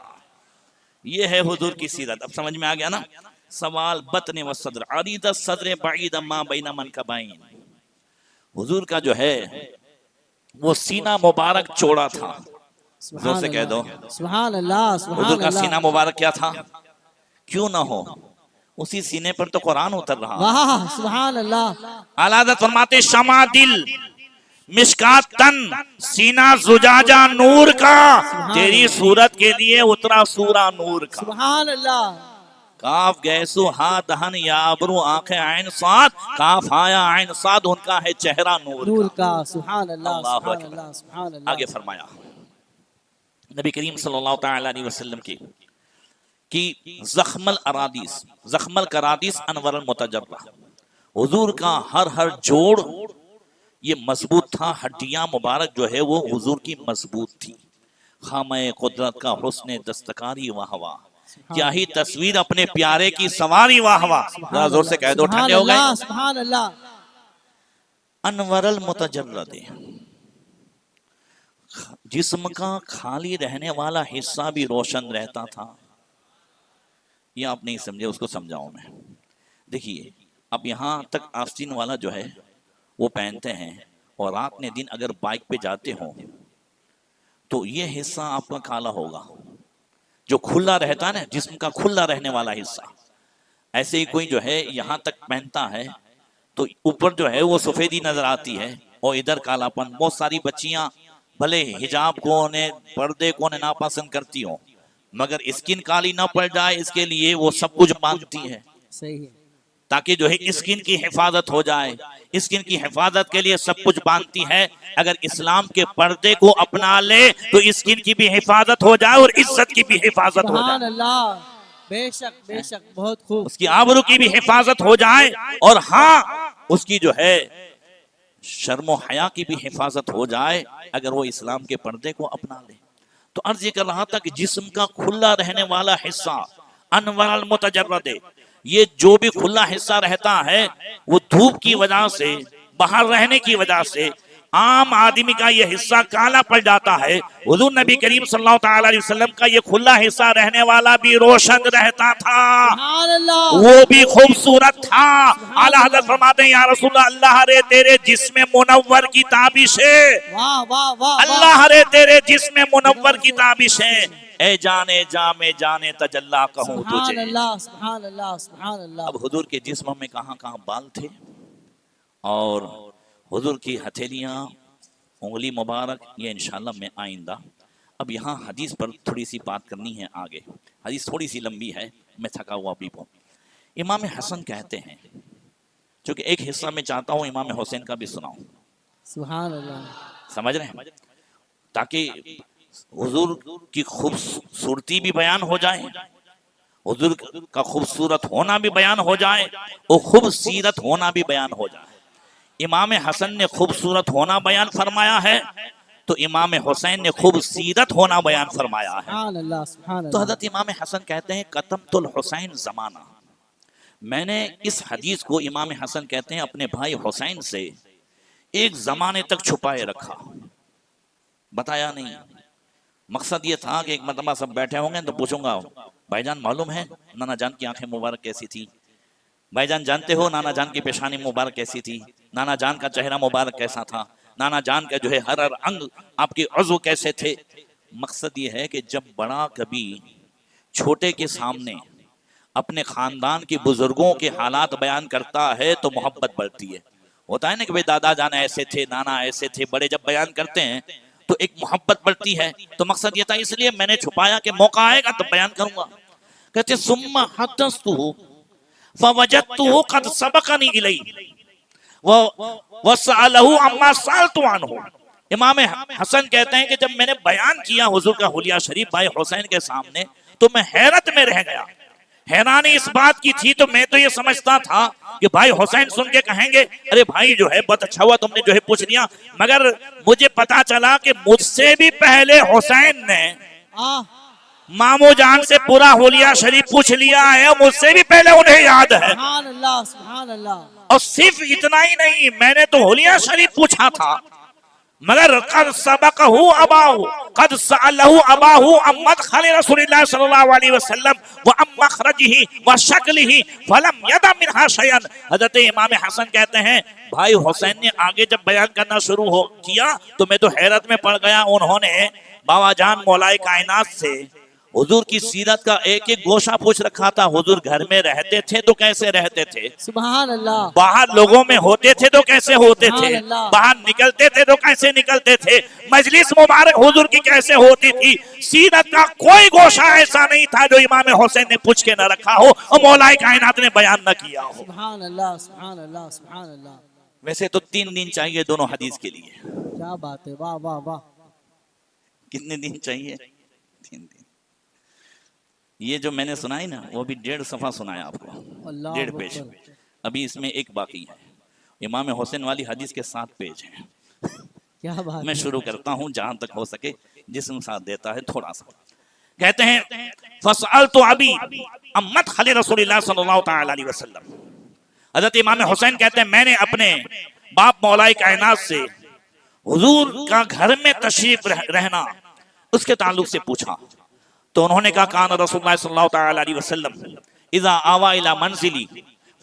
Speaker 2: ये है हुजूर की सीरत। अब समझ में आ गया ना? सवाल बतने व सदर अरीदा सदर बाईद मा बैना मन का बाइन। हुजूर का जो है वो सीना मुबारक चौड़ा था। जोर से कह दो
Speaker 3: सुभान अल्लाह, सुभान
Speaker 2: हुजूर का
Speaker 3: अल्लाह।
Speaker 2: सीना मुबारक क्या था? क्यों ना हो, उसी सीने पर तो कुरान उतर रहा।
Speaker 3: वाह, सुभान अल्लाह।
Speaker 2: आला हज़रत फरमाते शमा दिल मिशकात तन, सीना जुजाजा नूर का, तेरी सूरत के लिए उतरा सूरा नूर का।
Speaker 3: सुभान अल्लाह।
Speaker 2: काफ गैसु हा दहन याबरू आंखें आइन साद, काफ आया आइन साद, उनका है चेहरा नूर
Speaker 3: का। सुभान अल्लाह,
Speaker 2: अल्लाहु
Speaker 3: सुभान
Speaker 2: अकबर।
Speaker 3: अल्लाह, सुभान अल्लाह।
Speaker 2: आगे फरमाया नबी करीम सल्लल्लाहु तआला अलैहि वसल्लम की जख्मल अरादीस, जख्मल करादीस अनवरल मुतजर्रा। हुजूर का हर जोड़ ये मजबूत था, हड्डियां मुबारक जो है वो हुजूर की मजबूत थी। खामे कुदरत का हुस्न दस्तकारी वाह वाह, क्या ही तस्वीर अपने प्यारे की सवारी वाह वाह। जरा जोर से कह दो, ठंडे हो गए।
Speaker 3: सुभान अल्लाह।
Speaker 2: अनवरल मुतजर्रद, जिस्म का खाली रहने वाला हिस्सा भी रोशन रहता था। ये आप नहीं समझे, उसको समझाऊं मैं। देखिए अब यहाँ तक आस्तीन वाला जो है वो पहनते हैं, और रात ने दिन अगर बाइक पे जाते हो तो ये हिस्सा आपका काला होगा, जो खुला रहता है ना, जिस्म का खुला रहने वाला हिस्सा। ऐसे ही कोई जो है यहाँ तक पहनता है तो ऊपर जो है वो सफेदी नजर आती है और इधर कालापन। बहुत सारी बच्चियां भले हिजाब को ने पर्दे को ने नापसंद करती हो, मगर स्किन काली ना पड़ जाए इसके लिए वो सब कुछ बांधती है,
Speaker 3: सही है,
Speaker 2: ताकि जो है स्किन की हिफाजत हो जाए। स्किन की हिफाजत के लिए सब कुछ बांधती है। अगर इस्लाम के पर्दे को अपना ले तो स्किन की भी हिफाजत हो जाए और इज्जत की भी हिफाजत हो
Speaker 3: सुभान
Speaker 2: जाए,
Speaker 3: अल्लाह, बेशक बेशक, बहुत खूब।
Speaker 2: उसकी आबरू की भी हिफाजत हो जाए, और हाँ उसकी जो है शर्मो हया की भी हिफाजत हो जाए अगर वो इस्लाम के पर्दे को अपना ले। तो अर्ज ये कर रहा था कि जिस्म का खुला रहने वाला हिस्सा अनवरल मुतजर्रदे, ये जो भी खुला हिस्सा रहता है वो धूप की वजह से, बाहर रहने की वजह से आम आदमी का ये हिस्सा काला पड़ जाता है। हुजूर नबी करीम सल्लल्लाहु ताला अलैहि वसल्लम का ये खुला हिस्सा रहने वाला भी रोशन रहता था,
Speaker 3: सुभान अल्लाह,
Speaker 2: वो भी खूबसूरत था। आला हज़रत फरमाते हैं, या रसूलल्लाह, अल्लाह रे तेरे जिस्म मुनव्वर की ताबिश है,
Speaker 3: वाह वाह वाह,
Speaker 2: अल्लाह रे तेरे जिस्म मुनव्वर की ताबिश है, ए जाने जामे जाने तजल्ला कहूँ
Speaker 3: सुभान
Speaker 2: तुझे।
Speaker 3: अल्लाह, सुभान अल्लाह, सुभान अल्लाह।
Speaker 2: अब हुजूर के जिस्म में कहाँ कहाँ बाल थे, और हुजूर की हथेलियाँ, उंगली मुबारक, ये इंशाल्लाह मैं आइंदा। अब यहाँ हदीस पर थोड़ी सी बात करनी है आगे। हदीस थोड़ी सी लंबी है, मैं थका हुआ भी हूँ। इमाम हसन कहते हैं, क्योंकि एक हिस्सा मैं चाहता हूँ इमाम हुसैन का भी सुनाऊं,
Speaker 3: सुभान अल्लाह,
Speaker 2: समझ रहे हैं, ताकि हुजूर की खूबसूरती भी बयान हो जाए, हुजूर का खूबसूरत होना भी बयान हो जाए, और खूबसीरत होना भी बयान हो जाए। इमाम हसन ने खूबसूरत होना बयान फरमाया है, तो इमाम हुसैन ने खूबसीरत होना बयान फरमाया है।
Speaker 3: सुभान अल्लाह, सुभान
Speaker 2: तो
Speaker 3: अल्लाह।
Speaker 2: हजरत इमाम हसन कहते हैं, कतमतुल हुसैन जमाना, मैंने इस हदीस को, इमाम हसन कहते हैं, अपने भाई हुसैन से एक जमाने तक छुपाए रखा, बताया नहीं। मकसद ये था कि एक मरतबा सब बैठे होंगे तो पूछूंगा, भाईजान मालूम है नाना जान की आंखें मुबारक कैसी थी? भाईजान जानते हो नाना जान की पेशानी मुबारक कैसी थी? नाना जान का चेहरा मुबारक कैसा था? नाना जान का जो है हर हर अंग आपके अज़्व कैसे थे? मकसद ये है कि जब बड़ा कभी छोटे के सामने अपने खानदान के बुजुर्गों के हालात बयान करता है तो मोहब्बत बढ़ती है। होता है ना कि भाई दादा जान ऐसे थे, नाना ऐसे थे, बड़े जब बयान करते हैं तो एक मोहब्बत बढ़ती है। तो मकसद ये था, इसलिए मैंने छुपाया कि मौका आएगा तो बयान करूंगा। कहते सुम्मा हदस्तुहु फवजदतुहु क़द सबक़नी इलैहि व सअलहु अम्मा सअलतु अन्हु। इमाम हसन कहते हैं कि जब मैंने बयान किया हुजूर का हुलिया शरीफ भाई हुसैन के सामने, तो मैं हैरत में रह गया। हैरानी इस बात की थी, तो मैं तो ये समझता था कि भाई हुसैन सुन के कहेंगे, अरे भाई जो है बहुत अच्छा हुआ तुमने जो है पूछ लिया, मगर मुझे पता चला कि मुझसे भी पहले हुसैन ने मामू जान से पूरा हुलिया शरीफ पूछ लिया है, मुझसे भी पहले उन्हें याद है।
Speaker 3: सुभान अल्लाह, सुभान अल्लाह।
Speaker 2: और सिर्फ इतना ही नहीं, मैंने तो हुलिया शरीफ पूछा था, मगर कद सबक़हु अबाहु कद सअलहु अबाहु अम मदखल रसूलुल्लाह सल्लल्लाहु अलैहि वसल्लम व अम मखरजिही व शक्लिही फलम यदा मिनहा शयअन। हजरत इमाम हसन कहते हैं, भाई हुसैन ने आगे जब बयान करना शुरू किया तो मैं तो हैरत में पड़ गया। उन्होंने बाबा जान मौलाए कायनात से हुजूर की सीरत का एक एक गोशा पूछ रखा था। हुजूर घर में रहते थे तो कैसे रहते थे,
Speaker 3: सुभान अल्लाह।
Speaker 2: बाहर लोगों में होते थे तो कैसे होते थे, बाहर निकलते थे तो कैसे निकलते थे, मजलिस मुबारक हुजूर की कैसे होती थी। सीरत का कोई गोशा ऐसा नहीं था जो इमाम हुसैन ने पूछ के न रखा हो और मौलाए कायनात ने बयान न किया हो।
Speaker 3: सुभान अल्लाह, सुभान अल्लाह, सुभान अल्लाह।
Speaker 2: वैसे तो 3 दिन चाहिए दोनों हदीस के लिए।
Speaker 3: क्या बात है, वाह वाह वाह।
Speaker 2: कितने दिन चाहिए? 3 दिन। ये जो मैंने सुनाई ना, वो भी 1.5 सफ़ा सुनाया आपको, 1.5 पेज। अभी इसमें एक बाकी है। इमाम हुसैन वाली हदीस के 7 पेज हैं।
Speaker 3: क्या बात।
Speaker 2: मैं शुरू करता हूँ जहां तक हो सके, जिस्म साथ देता है थोड़ा सा। कहते हैं, फसअलतु अबी अम मदखल रसूलुल्लाह सल्लल्लाहु ताला अलैहि वसल्लम। हजरत इमाम हुसैन कहते हैं, मैंने अपने बाप मौलाए कायनात से हुजूर का घर में तशरीफ रहना उसके ताल्लुक से पूछा। तो उन्होंने कहा, कान रसूलुल्लाह सल्लल्लाहु ताला अलैहि वसल्लम इज़ा आवा इला मंजिली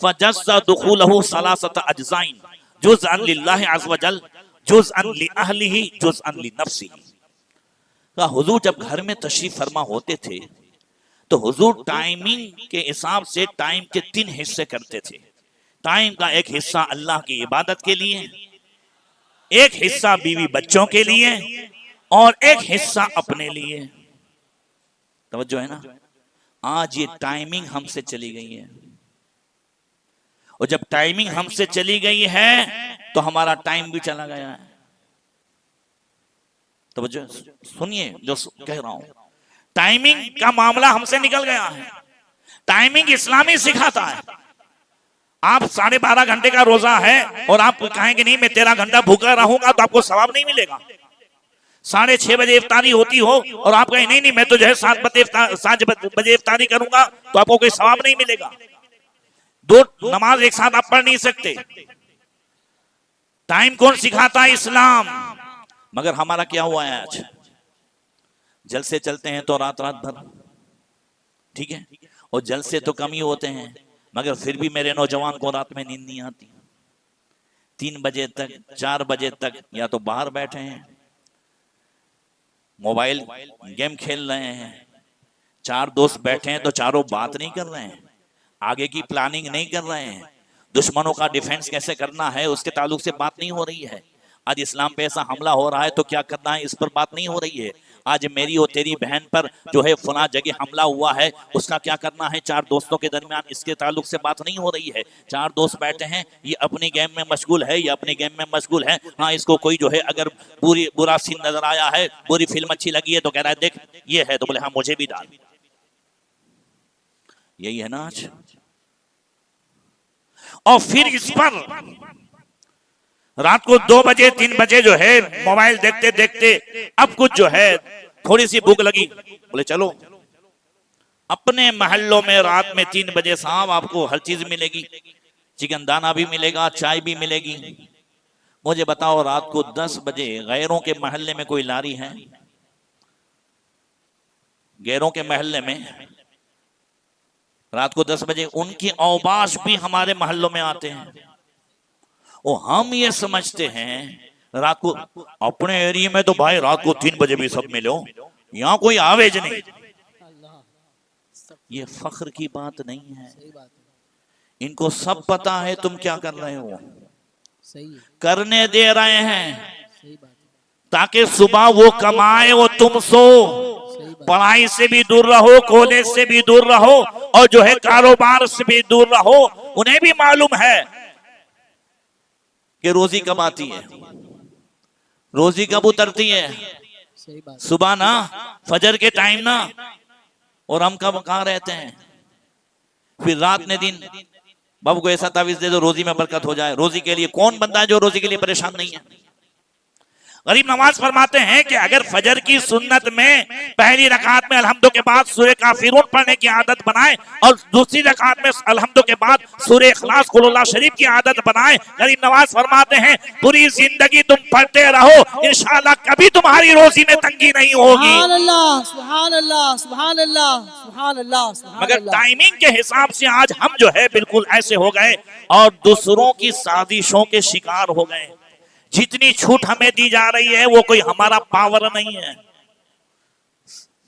Speaker 2: फजस्सा दुखूलहु सलासत अज्ज़ाइन जुज़अन लिल्लाहि अज़्ज़ वजल जुज़अन लि अहलिही जुज़अन लि नफ्सिही। कहा हुजूर जब घर में तशरीफ फरमा होते थे तो हुजूर टाइमिंग के हिसाब से टाइम के 3 हिस्से करते थे। टाइम का एक हिस्सा अल्लाह की इबादत के लिए, एक हिस्सा बीवी बच्चों के लिए और एक हिस्सा अपने लिए। तवज्जो है ना। आज ये टाइमिंग हमसे चली गई है, और जब टाइमिंग हमसे चली गई है तो हमारा टाइम भी चला गया है। तवज्जो सुनिए जो कह रहा हूं, टाइमिंग का मामला हमसे निकल गया है। टाइमिंग इस्लामी सिखाता है। आप 12.5 घंटे का रोजा है और आप कहेंगे नहीं मैं 13 घंटा भूखा रहूंगा तो आपको सवाब नहीं मिलेगा। 6:30 बजे इफ्तारी होती हो और आप कहें नहीं मैं तो जो है 7 बजे इफ्तारी करूंगा तो आपको कोई सवाब नहीं मिलेगा। 2 नमाज एक साथ आप पढ़ नहीं सकते। टाइम कौन सिखाता है? इस्लाम। मगर हमारा क्या हुआ है आज? जलसे चलते हैं तो रात भर, ठीक है, और जलसे तो कम ही होते हैं, मगर फिर भी मेरे नौजवान को रात में नींद नहीं आती। 3 बजे तक 4 बजे तक या तो बाहर बैठे हैं, मोबाइल गेम खेल रहे हैं, 4 दोस्त बैठे हैं तो चारों बात नहीं कर रहे हैं, आगे की प्लानिंग नहीं कर रहे हैं, दुश्मनों का डिफेंस कैसे करना है उसके ताल्लुक से बात नहीं हो रही है। आज इस्लाम पे ऐसा हमला हो रहा है तो क्या करना है इस पर बात नहीं हो रही है। आज मेरी और तेरी बहन पर जो है फला जगह हमला हुआ है उसका क्या करना है 4 दोस्तों के दरमियान, इसके ताल्लुक से बात नहीं हो रही है। 4 दोस्त बैठे हैं, ये अपनी गेम में मशगूल है, ये अपनी गेम में मशगूल है। हाँ, इसको कोई जो है अगर बुरा सीन नजर आया है, बुरी फिल्म अच्छी लगी है तो कह रहा है देख ये है, तो बोले हाँ मुझे भी डाल। यही है ना आज। और फिर इस पर रात को 2 बजे 3 बजे जो है मोबाइल देखते देखते अब कुछ जो है थोड़ी सी भूख लगी, बोले चलो अपने महल्लों में रात में 3 बजे साहब आपको हर चीज मिलेगी, चिकन दाना भी मिलेगा, चाय भी मिलेगी। मुझे बताओ रात को 10 बजे गैरों के महल्ले में कोई लारी है? गैरों के महल्ले में रात को 10 बजे उनकी औबाश भी हमारे महल्लों में आते हैं। और हम ये समझते हैं रात को अपने एरिया में तो भाई रात को 3 बजे भी सब मिलो, यहाँ कोई आवेज नहीं। ये फख्र की बात नहीं है। इनको सब पता है तुम क्या कर रहे हो, करने दे रहे हैं ताकि सुबह वो कमाए वो तुम सो। पढ़ाई से भी दूर रहो, कॉलेज से भी दूर रहो, और जो है कारोबार से भी दूर रहो। उन्हें भी मालूम है कि रोजी कब आती है, रोजी कब उतरती है। सुबह ना, फजर के टाइम ना, और हम कब कहाँ रहते हैं। फिर रात ने दिन बाबू को ऐसा तावीज दे दो रोजी में बरकत हो जाए। रोजी के लिए कौन बंदा है जो रोजी के लिए परेशान नहीं है। गरीब नवाज फरमाते हैं कि अगर फजर की सुन्नत में पहली रकात में अल्हम्दु के बाद सूरह काफिरून पढ़ने की आदत बनाए और दूसरी रकात में अल्हम्दु के बाद सूरह इखलास कुल अल्लाह शरीफ की आदत बनाए, गरीब नवाज फरमाते हैं पूरी जिंदगी तुम पढ़ते रहो, इंशाअल्लाह कभी तुम्हारी रोजी में तंगी नहीं होगी।
Speaker 3: सुभान अल्लाह, सुभान अल्लाह, सुभान अल्लाह, सुभान अल्लाह, सुभान
Speaker 2: मगर
Speaker 3: अल्लाह।
Speaker 2: टाइमिंग के हिसाब से आज हम जो है बिल्कुल ऐसे हो गए और दूसरों की साजिशों के शिकार हो गए। जितनी छूट हमें दी जा रही है वो कोई हमारा पावर नहीं है।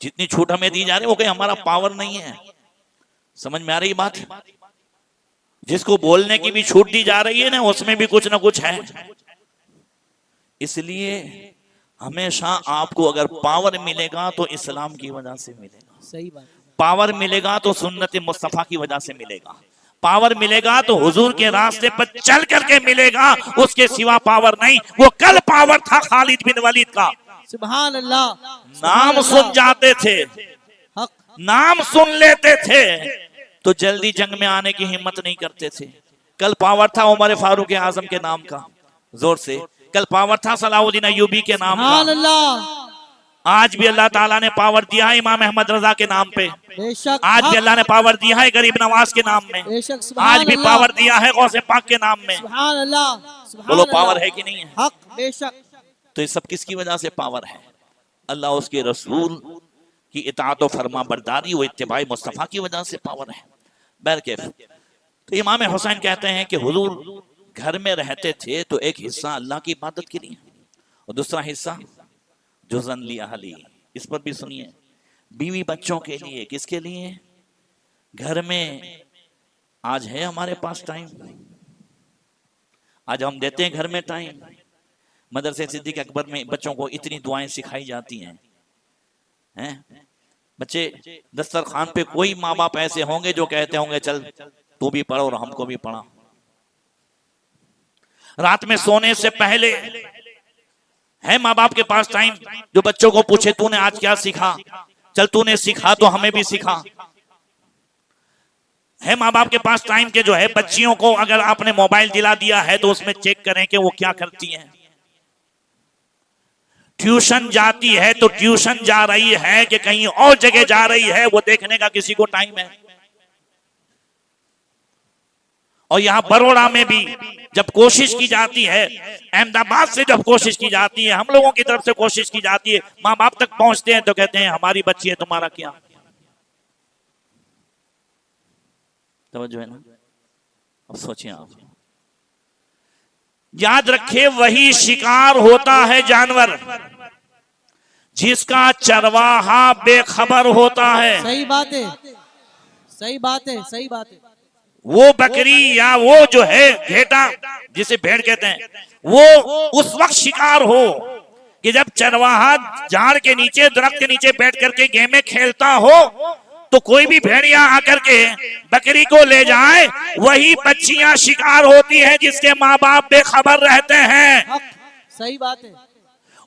Speaker 2: जितनी छूट हमें दी जा रही है वो कोई हमारा पावर नहीं है। समझ में आ रही बात? जिसको बोलने की भी छूट दी जा रही है ना उसमें भी कुछ ना कुछ है। इसलिए हमेशा आपको अगर पावर मिलेगा तो इस्लाम की वजह से मिलेगा।
Speaker 3: सही बात।
Speaker 2: पावर मिलेगा तो सुन्नत मुस्तफा की वजह से मिलेगा। पावर मिलेगा तो हुजूर के रास्ते पर चल करके मिलेगा, उसके सिवा पावर नहीं। वो कल पावर था खालिद बिन वलीद का।
Speaker 3: सुभान अल्लाह।
Speaker 2: नाम सुन जाते थे, नाम सुन लेते थे तो जल्दी जंग में आने की हिम्मत नहीं करते थे। कल पावर था उमर फारूक आजम के नाम का, जोर से। कल पावर था सलाउद्दीन अय्यूबी के नाम
Speaker 3: सुभान
Speaker 2: का।
Speaker 3: अल्लाह।
Speaker 2: आज भी अल्लाह ताला ने पावर दिया है इमाम अहमद रजा के नाम पे।
Speaker 3: बेशक।
Speaker 2: आज भी अल्लाह ने पावर दिया है गरीब नवाज के नाम में।
Speaker 3: बेशक। सुभान
Speaker 2: आज भी
Speaker 3: अल्लाह।
Speaker 2: पावर दिया है गौसे पाक के नाम में।
Speaker 3: सुभान अल्लाह। सुभान
Speaker 2: बोलो
Speaker 3: अल्लाह।
Speaker 2: पावर है कि नहीं है?
Speaker 3: हक। बेशक।
Speaker 2: तो ये सब किसकी वजह से पावर है? अल्लाह उसके रसूल की इताअत और फरमा बरदारी व इत्तिबाई मुस्तफा की वजह से पावर है। बहरकैफ तो इमाम हुसैन कहते हैं कि हुजूर घर में रहते थे तो एक हिस्सा अल्लाह की इबादत के लिए, और दूसरा हिस्सा जुज़न ली अहली, इस पर भी सुनिए, बीवी बच्चों के लिए। किसके लिए? घर में आज है हमारे पास टाइम, आज हम देते हैं घर में टाइम। मदरसे सिद्दीक अकबर में बच्चों को इतनी दुआएं सिखाई जाती हैं, बच्चे दस्तरखान पे कोई माँ बाप ऐसे होंगे जो कहते होंगे चल तू भी पढ़ो और हमको भी पढ़ा। रात में सोने से पहले है माँ बाप के पास टाइम जो बच्चों को पूछे तूने आज क्या सीखा, चल तूने सीखा तो हमें भी सिखा। है माँ बाप के पास टाइम के जो है बच्चियों को अगर आपने मोबाइल दिला दिया है तो उसमें चेक करें कि वो क्या करती हैं। ट्यूशन जाती है तो ट्यूशन जा रही है कि कहीं और जगह जा रही है, वो देखने का किसी को टाइम है। और यहां बड़ौदा में भी जब कोशिश की जाती है, अहमदाबाद से जब कोशिश की जाती है, हम लोगों की तरफ से कोशिश की जाती है, माँ बाप तक पहुंचते हैं तो कहते हैं हमारी बच्ची है, तुम्हारा क्या। तवज्जो है ना? अब सोचिए आप, याद रखे वही शिकार होता है जानवर जिसका चरवाहा बेखबर होता है।
Speaker 3: सही बात है, सही बात है, सही बात है।
Speaker 2: वो बकरी या वो जो है घेटा जिसे भेड़ कहते हैं, वो उस वक्त शिकार हो कि जब चरवाहा झाड़ के नीचे दरख्त के नीचे बैठ करके गेमें खेलता हो तो कोई भी भेड़िया आकर के बकरी को ले जाए। वही बच्चियां शिकार होती हैं जिसके माँ बाप बेखबर रहते हैं।
Speaker 3: सही बात है।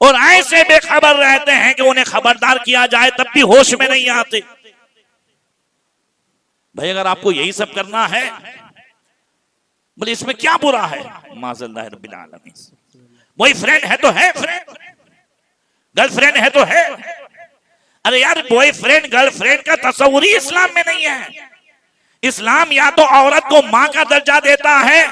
Speaker 2: और ऐसे बेखबर रहते हैं कि उन्हें खबरदार किया जाए तब भी होश में नहीं आते। भाई अगर आपको यही सब करना है, बोले इसमें क्या बुरा है? माज़ल्लाह रब्बिल आलमीन। बॉयफ्रेंड है तो है फ्रेंड, गर्लफ्रेंड है तो है। अरे यार बॉयफ्रेंड गर्लफ्रेंड का तस्वुर ही इस्लाम में नहीं है। इस्लाम या तो औरत को माँ का दर्जा देता है,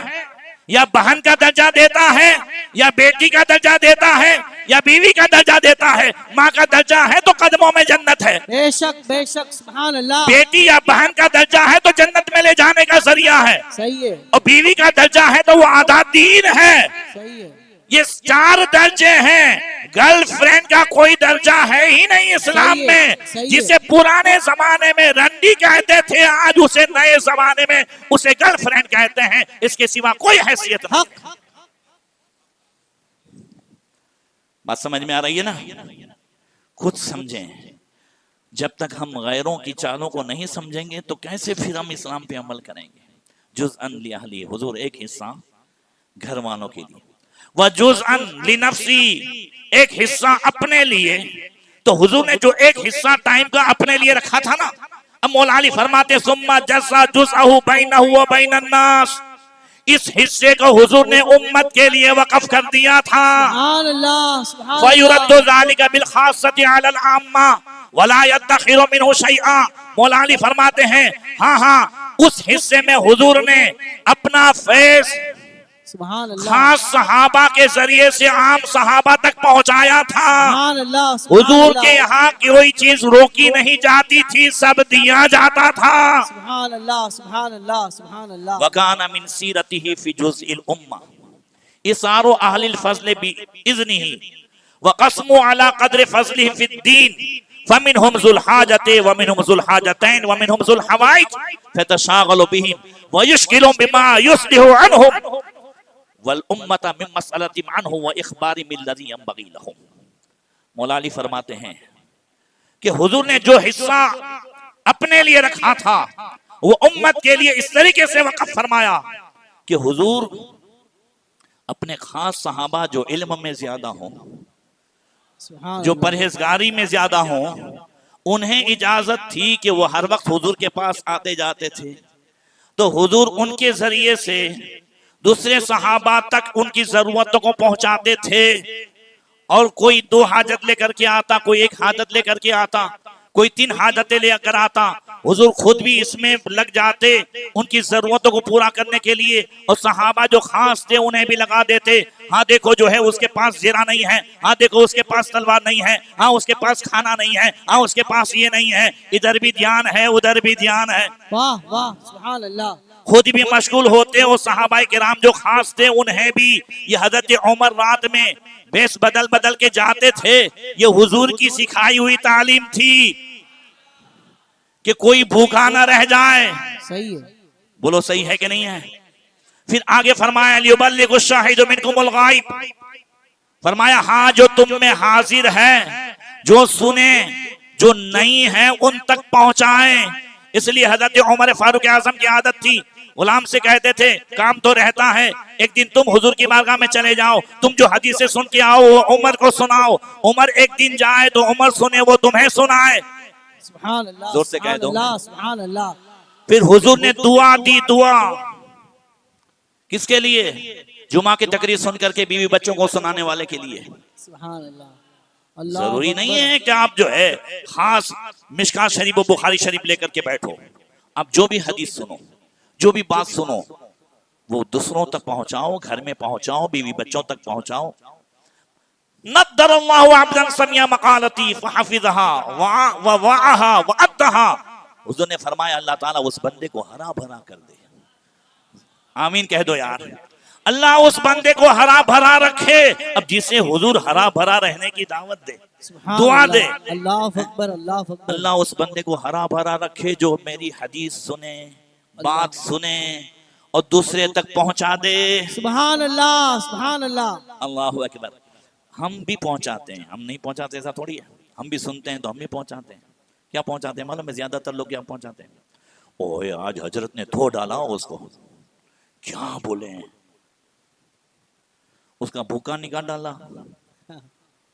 Speaker 2: या बहन का दर्जा देता है, या बेटी का दर्जा देता है, या बीवी का दर्जा देता है। माँ का दर्जा है तो कदमों में जन्नत है।
Speaker 3: बेशक बेशक, सुभान अल्लाह।
Speaker 2: बेटी या बहन का दर्जा है तो जन्नत में ले जाने का जरिया है।
Speaker 3: सही है।
Speaker 2: और बीवी का दर्जा है तो वो आधा दीन है।
Speaker 3: सही है।
Speaker 2: ये 4 दर्जे हैं। गर्लफ्रेंड का कोई दर्जा है ही नहीं इस्लाम में। जिसे पुराने जमाने में रंडी कहते थे, आज उसे नए जमाने में उसे गर्लफ्रेंड कहते हैं। इसके सिवा कोई हैसियत नहीं। बात समझ में आ रही है ना? खुद समझें। जब तक हम गैरों की चालों को नहीं समझेंगे तो कैसे फिर हम इस्लाम पे अमल करेंगे। जुज़अन लि अहली, हुजूर एक हिस्सा घर वालों के लिए, व जुज़अन लि नफ्सी, एक हिस्सा अपने लिए। तो हुजूर ने जो एक हिस्सा टाइम का अपने लिए रखा था ना, अब मौला अली फरमाते सुम्मा जज़्ज़ा जुज़अहु बैनहु व बैनन नास, इस हिस्से को हुजूर ने उम्मत के लिए वक़फ़ कर दिया था।
Speaker 3: सुभान अल्लाह, सुभान अल्लाह।
Speaker 2: फयुरद्दु ज़ालिका बिल खास्सति अलल आम्मा वला यद्दखिरु मिन्हु शैआ। मौला अली फरमाते हैं हाँ, उस हिस्से में हुजूर ने अपना फैज़
Speaker 3: सुभान अल्लाह
Speaker 2: खास सहाबा के जरिए से आम सहाबा तक पहुंचाया था।
Speaker 3: सुभान अल्लाह।
Speaker 2: हुजूर के यहाँ कोई चीज रोकी नहीं जाती थी, सब दिया जाता था।
Speaker 3: सुभान अल्लाह, सुभान अल्लाह, सुभान अल्लाह।
Speaker 2: वकाना मिन सीरतिही फी जुज़इल उम्मा इसारु अहलिल फज़ल बिइज़निही व क़स्मु अला क़द्रि फ़ज़लिही फ़िद्दीन फमिनहुम ज़ुल हाजति व मिनहुम ज़ुल हाजतैन व मिनहुम ज़ुल हवाइज फतशागलु बिहिम व युश्गिलु बिमा युस्लिहु अन्हुम वल उम्मता मिन मसअलति अन्हु व इख़बारि मिल्लज़ी यंबग़ी लहुम। मौला अली फरमाते हैं कि हुजूर ने जो हिस्सा अपने लिए रखा था वो उम्मत के लिए इस तरीके से वक़फ़ फरमाया कि हुजूर अपने खास सहाबा जो इल्म में ज्यादा हों, जो परहेजगारी में ज्यादा हों, उन्हें इजाजत थी कि वो हर वक्त हुजूर के पास आते जाते थे। तो हुजूर उनके जरिए से दूसरे सहाबा तक उनकी जरूरतों को पहुंचाते थे। और कोई 2 हाजत लेकर के आता, कोई 1 हाजत लेकर के आता, कोई 3 हाजतें लेकर आता। हुजूर खुद भी इसमें लग जाते उनकी जरूरतों को पूरा करने के लिए। और सहाबा जो खास थे उन्हें भी लगा देते। हाँ देखो जो है उसके पास ज़रा नहीं है, हाँ देखो उसके पास तलवार नहीं है, हाँ उसके पास खाना नहीं है, हाँ उसके पास ये नहीं है। इधर भी ध्यान है, उधर भी ध्यान है।
Speaker 3: वाह वाह, सुभान अल्लाह।
Speaker 2: खुद भी मशगूल होते और सहाबाए किराम जो खास थे उन्हें भी, ये हजरत उमर रात में भेष बदल बदल के जाते थे, ये हुजूर की सिखाई हुई तालीम थी कि कोई भूखा ना रह जाए।
Speaker 3: सही है।
Speaker 2: बोलो सही है कि नहीं है? फिर आगे फरमाया लियुबल्लिगु शाहिदु मिनकुमुल गायब, फरमाया हाँ जो तुम में हाजिर है, जो सुने, जो नहीं है उन तक पहुंचाएं। इसलिए हजरत उमर फारूक आजम की आदत थी, गुलाम से कहते थे काम तो रहता है, एक दिन तुम हुजूर की बारगाह में चले जाओ, तुम जो हदीसें सुन के आओ वो उमर को सुनाओ, उमर एक दिन जाए तो उमर सुने वो तुम्हें सुनाए।
Speaker 3: सुभान अल्लाह,
Speaker 2: जोर से कह दो।
Speaker 3: सुभान अल्लाह।
Speaker 2: फिर हुजूर ने दुआ दी, दुआ किसके लिए? जुमा की तकरीर सुन करके बीवी बच्चों को सुनाने वाले के लिए।
Speaker 3: सुभान अल्लाह। अल्लाह
Speaker 2: जरूरी नहीं है कि आप जो है खास मिशकात शरीफ और बुखारी शरीफ लेकर के बैठो। आप जो भी हदीस सुनो, जो भी बात सुनो, वो दूसरों तक पहुंचाओ, घर में पहुंचाओ, बीवी बच्चों तक पहुंचाओ। नद्दरल्लाहु अब्दन समिया मकालती फहफिज़हा व वअहा व अद्दहा। हुजूर ने फरमाया अल्लाह ताला उस बंदे को हरा भरा कर दे। आमीन कह दो यार। अल्लाह उस बंदे को हरा भरा रखे। अब जिसे हुजूर हरा भरा रहने की दावत दे, दुआ दे,
Speaker 3: अल्लाह अकबर, अल्लाह अकबर।
Speaker 2: अल्लाह उस बंदे को हरा भरा रखे जो मेरी हदीस सुने, बात सुने और दूसरे तक पहुंचा दे।
Speaker 3: सुभान अल्लाह, सुभान अल्लाह।
Speaker 2: अल्लाहु अकबर। हम भी पहुंचाते हैं, हम नहीं पहुंचाते ऐसा थोड़ी है। हम भी सुनते हैं तो हम भी पहुंचाते हैं। क्या पहुंचाते हैं मालूम है? ज्यादातर लोग क्या पहुंचाते हैं? ओए आज हजरत ने धो डाला उसको, क्या बोले हैं, उसका भूखा निकाल डाला,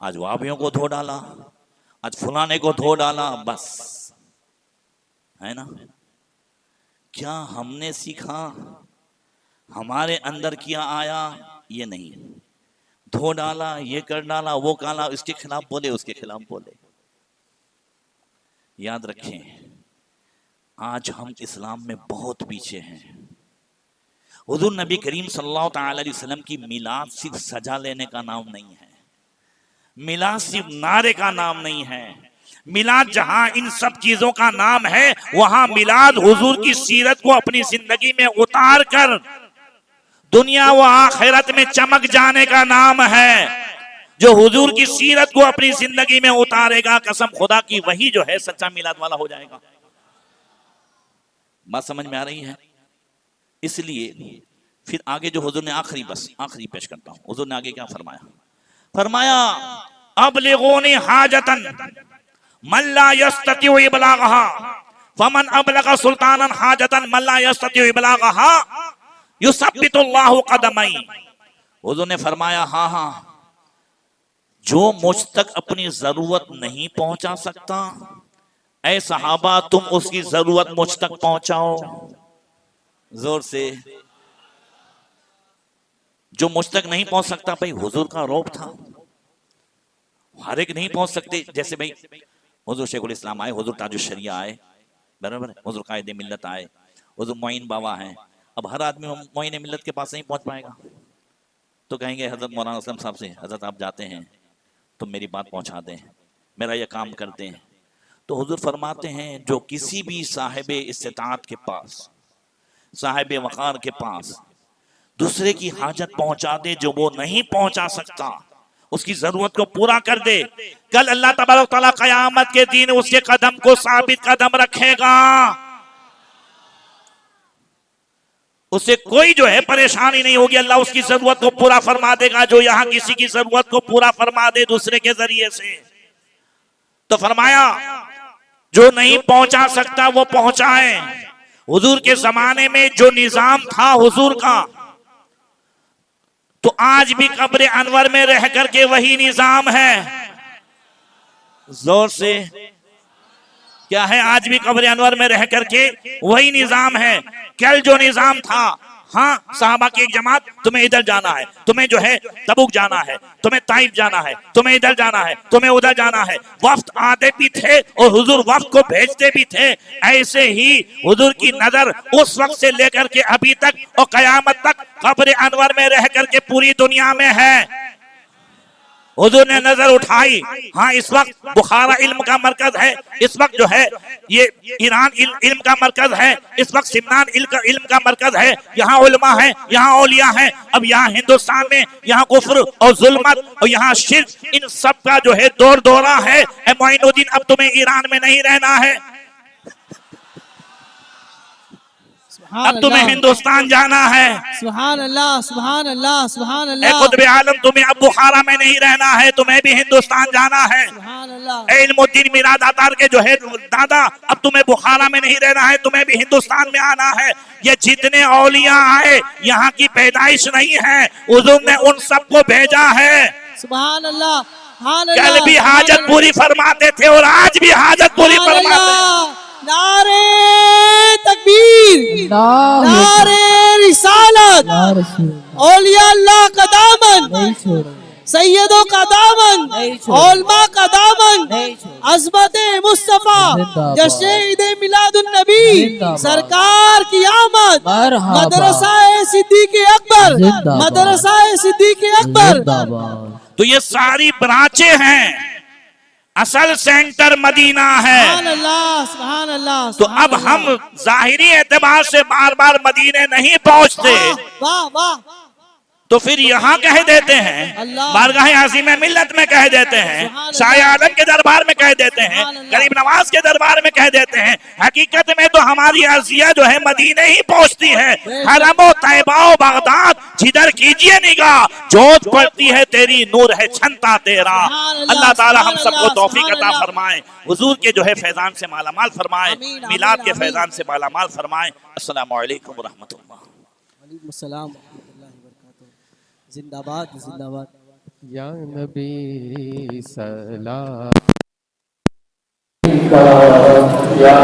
Speaker 2: आज वाबियों को धो डाला, आज फुलाने को धो डाला, बस है ना। क्या हमने सीखा? हमारे अंदर क्या आया? ये नहीं। धो डाला, ये कर डाला, वो काला, इसके खिलाफ बोले, उसके खिलाफ बोले। याद रखें आज हम इस्लाम में बहुत पीछे हैं। हुजूर नबी करीम सल्लल्लाहु अलैहि वसल्लम की मिलाद सिर्फ सजा लेने का नाम नहीं है, मिलाद सिर्फ नारे का नाम नहीं है। मिलाद जहां इन सब चीजों का नाम है, वहां मिलाद हुजूर की सीरत को अपनी जिंदगी में उतार कर दुनिया व आखिरत में चमक जाने का नाम है। जो हुजूर की सीरत को अपनी जिंदगी में उतारेगा, कसम खुदा की, वही जो है सच्चा मिलाद वाला हो जाएगा। बात समझ में आ रही है? इसलिए फिर आगे जो हुजूर ने आखिरी पेश करता हूं। हुजूर ने आगे क्या फरमाया? फरमाया अबलिगूनी हाजतन मन ला यस्ततिउ इबलागहा फमन अबलगा सुल्तानन हाजतन मन ला यस्ततिउ इबलागहा युसब्बितुल्लाहु कदमई। हुजूर ने फरमाया हाँ हाँ, जो मुझ तक अपनी जरूरत नहीं पहुंचा सकता, ऐ सहाबा तुम उसकी जरूरत मुझ तक पहुंचाओ। जोर से। जो मुझ तक नहीं पहुंच सकता, भाई हुजूर का रौब था, हर एक नहीं पहुंच सकते। जैसे भाई हुजूर शेखुल इस्लाम आए, हुजूर ताजुश शरिया आए, बराबर है, हुजूर कायदे मिल्लत आए, हुजूर मोइन बाबा हैं। अब हर आदमी मोइन मिल्लत के पास नहीं पहुंच पाएगा, तो कहेंगे हजरत मौलाना असलम साहब से, हजरत आप जाते हैं तो मेरी बात पहुंचा दें, मेरा यह काम करते हैं। तो हुजूर फरमाते हैं जो किसी भी साहिब इस्तिताअत के पास, साहिब वक़ार के पास दूसरे की हाजत पहुंचा दे, जो वो नहीं पहुंचा सकता, उसकी जरूरत को पूरा कर दे, कल अल्लाह तबारक तआला क़यामत के दिन उसके कदम को साबित कदम रखेगा। उसे कोई जो है परेशानी नहीं होगी, अल्लाह उसकी जरूरत को पूरा फरमा देगा। जो यहां किसी की जरूरत को पूरा फरमा दे दूसरे के जरिए से, तो फरमाया जो नहीं पहुंचा सकता वो पहुंचाए। हुजूर के जमाने में जो निजाम था हुजूर का, तो आज भी कब्र अनवर में रह करके वही निजाम है। जोर से। क्या है? आज भी कब्र अनवर में रह करके वही निजाम है। कल जो निजाम था, हाँ साहबा की एक जमात, तुम्हें इधर जाना है, तुम्हें जो है तबुक जाना है, तुम्हें ताइफ जाना है, तुम्हें इधर जाना है, तुम्हें उधर जाना है। वफ्द आते भी थे और हुजूर वफ्द को भेजते भी थे। ऐसे ही हुजूर की नजर उस वक्त से लेकर के अभी तक और कयामत तक कब्र अनवर में रह करके पूरी दुनिया में है। हुजूर ने नजर उठाई, हाँ इस वक्त बुखारा इल्म का मरकज है, इस वक्त जो है ये ईरान इल्म का मरकज है, इस वक्त सिमनान इल्म का मरकज है, यहाँ उलमा है, यहाँ औलिया है। अब यहाँ हिंदुस्तान में यहाँ कुफ्र और जुल्मत और यहाँ शिर्क, इन सब का जो है दौर दौरा है। ए मोइनुद्दीन, अब तुम्हें ईरान में नहीं रहना है, अब तुम्हें हिंदुस्तान जाना है।
Speaker 3: सुभान अल्लाह, सुभान अल्लाह, सुभान
Speaker 2: ए
Speaker 3: अल्लाह,
Speaker 2: कुतुब आलम, तुम्हें अब बुखारा में नहीं रहना है, तुम्हें भी हिंदुस्तान जाना है।
Speaker 3: सुभान अल्लाह।
Speaker 2: ए इल्मुद्दीन मीराद अतार के जो है दादा, अब तुम्हें बुखारा में नहीं रहना है, तुम्हें भी हिंदुस्तान में आना है। ये जितने औलिया आए यहाँ की पैदाइश नहीं है, हुजूर ने उन सबको भेजा है।
Speaker 3: सुभान अल्लाह, सुभान
Speaker 2: कल
Speaker 3: अल्लाह,
Speaker 2: भी हाजत पूरी फरमाते थे और आज भी हाजत पूरी
Speaker 3: सुभान
Speaker 2: फरमाते हैं।
Speaker 3: अल्लाह। नारे तकबीर, नारे रिसालत, औलिया अल्लाह का दामन, सैयदों का दामन, औलमा का दामन, अज़मत मुस्तफा, जश्न ईद मिलादुन नबी, सरकार की आमद, मदरसा सिद्दीक़ अकबर, मदरसा सिद्दीक़ अकबर।
Speaker 2: तो ये सारी ब्रांचें हैं, असल सेंटर मदीना है।
Speaker 3: सुभान अल्लाह, सुभान अल्लाह।
Speaker 2: तो अब हम जाहिरी एतबार से बार बार मदीने नहीं पहुंचते,
Speaker 3: वाह वाह,
Speaker 2: तो फिर यहाँ कह देते हैं,
Speaker 3: अल्लाह।
Speaker 2: बारगाह आज़ीम मिल्लत में कह देते हैं,
Speaker 3: सुभान
Speaker 2: शाह आलम के दरबार में कह देते हैं,
Speaker 3: सुभान अल्लाह।
Speaker 2: गरीब नवाज के दरबार में कह देते हैं। हकीकत में तो हमारी अर्जिया जो है मदीने ही पहुंचती है। हरमो तैबाओ बगदाद जिधर कीजिए निगाह, जोत पड़ती है तेरी, नूर है छंता तेरा। अल्लाह ताला हम सबको तौफीक अता फरमाए, हुजूर के जो है फैजान से मालामाल फरमाए, मिलाद के फैजान से मालामाल फरमाए। अस्सलामु अलैकुम व रहमतुल्लाह।
Speaker 3: वालेकुम अस्सलाम व रहमतुल्लाहि व बरकातहू। जिंदाबाद, जिंदाबाद।
Speaker 5: या नबी सलाम
Speaker 6: या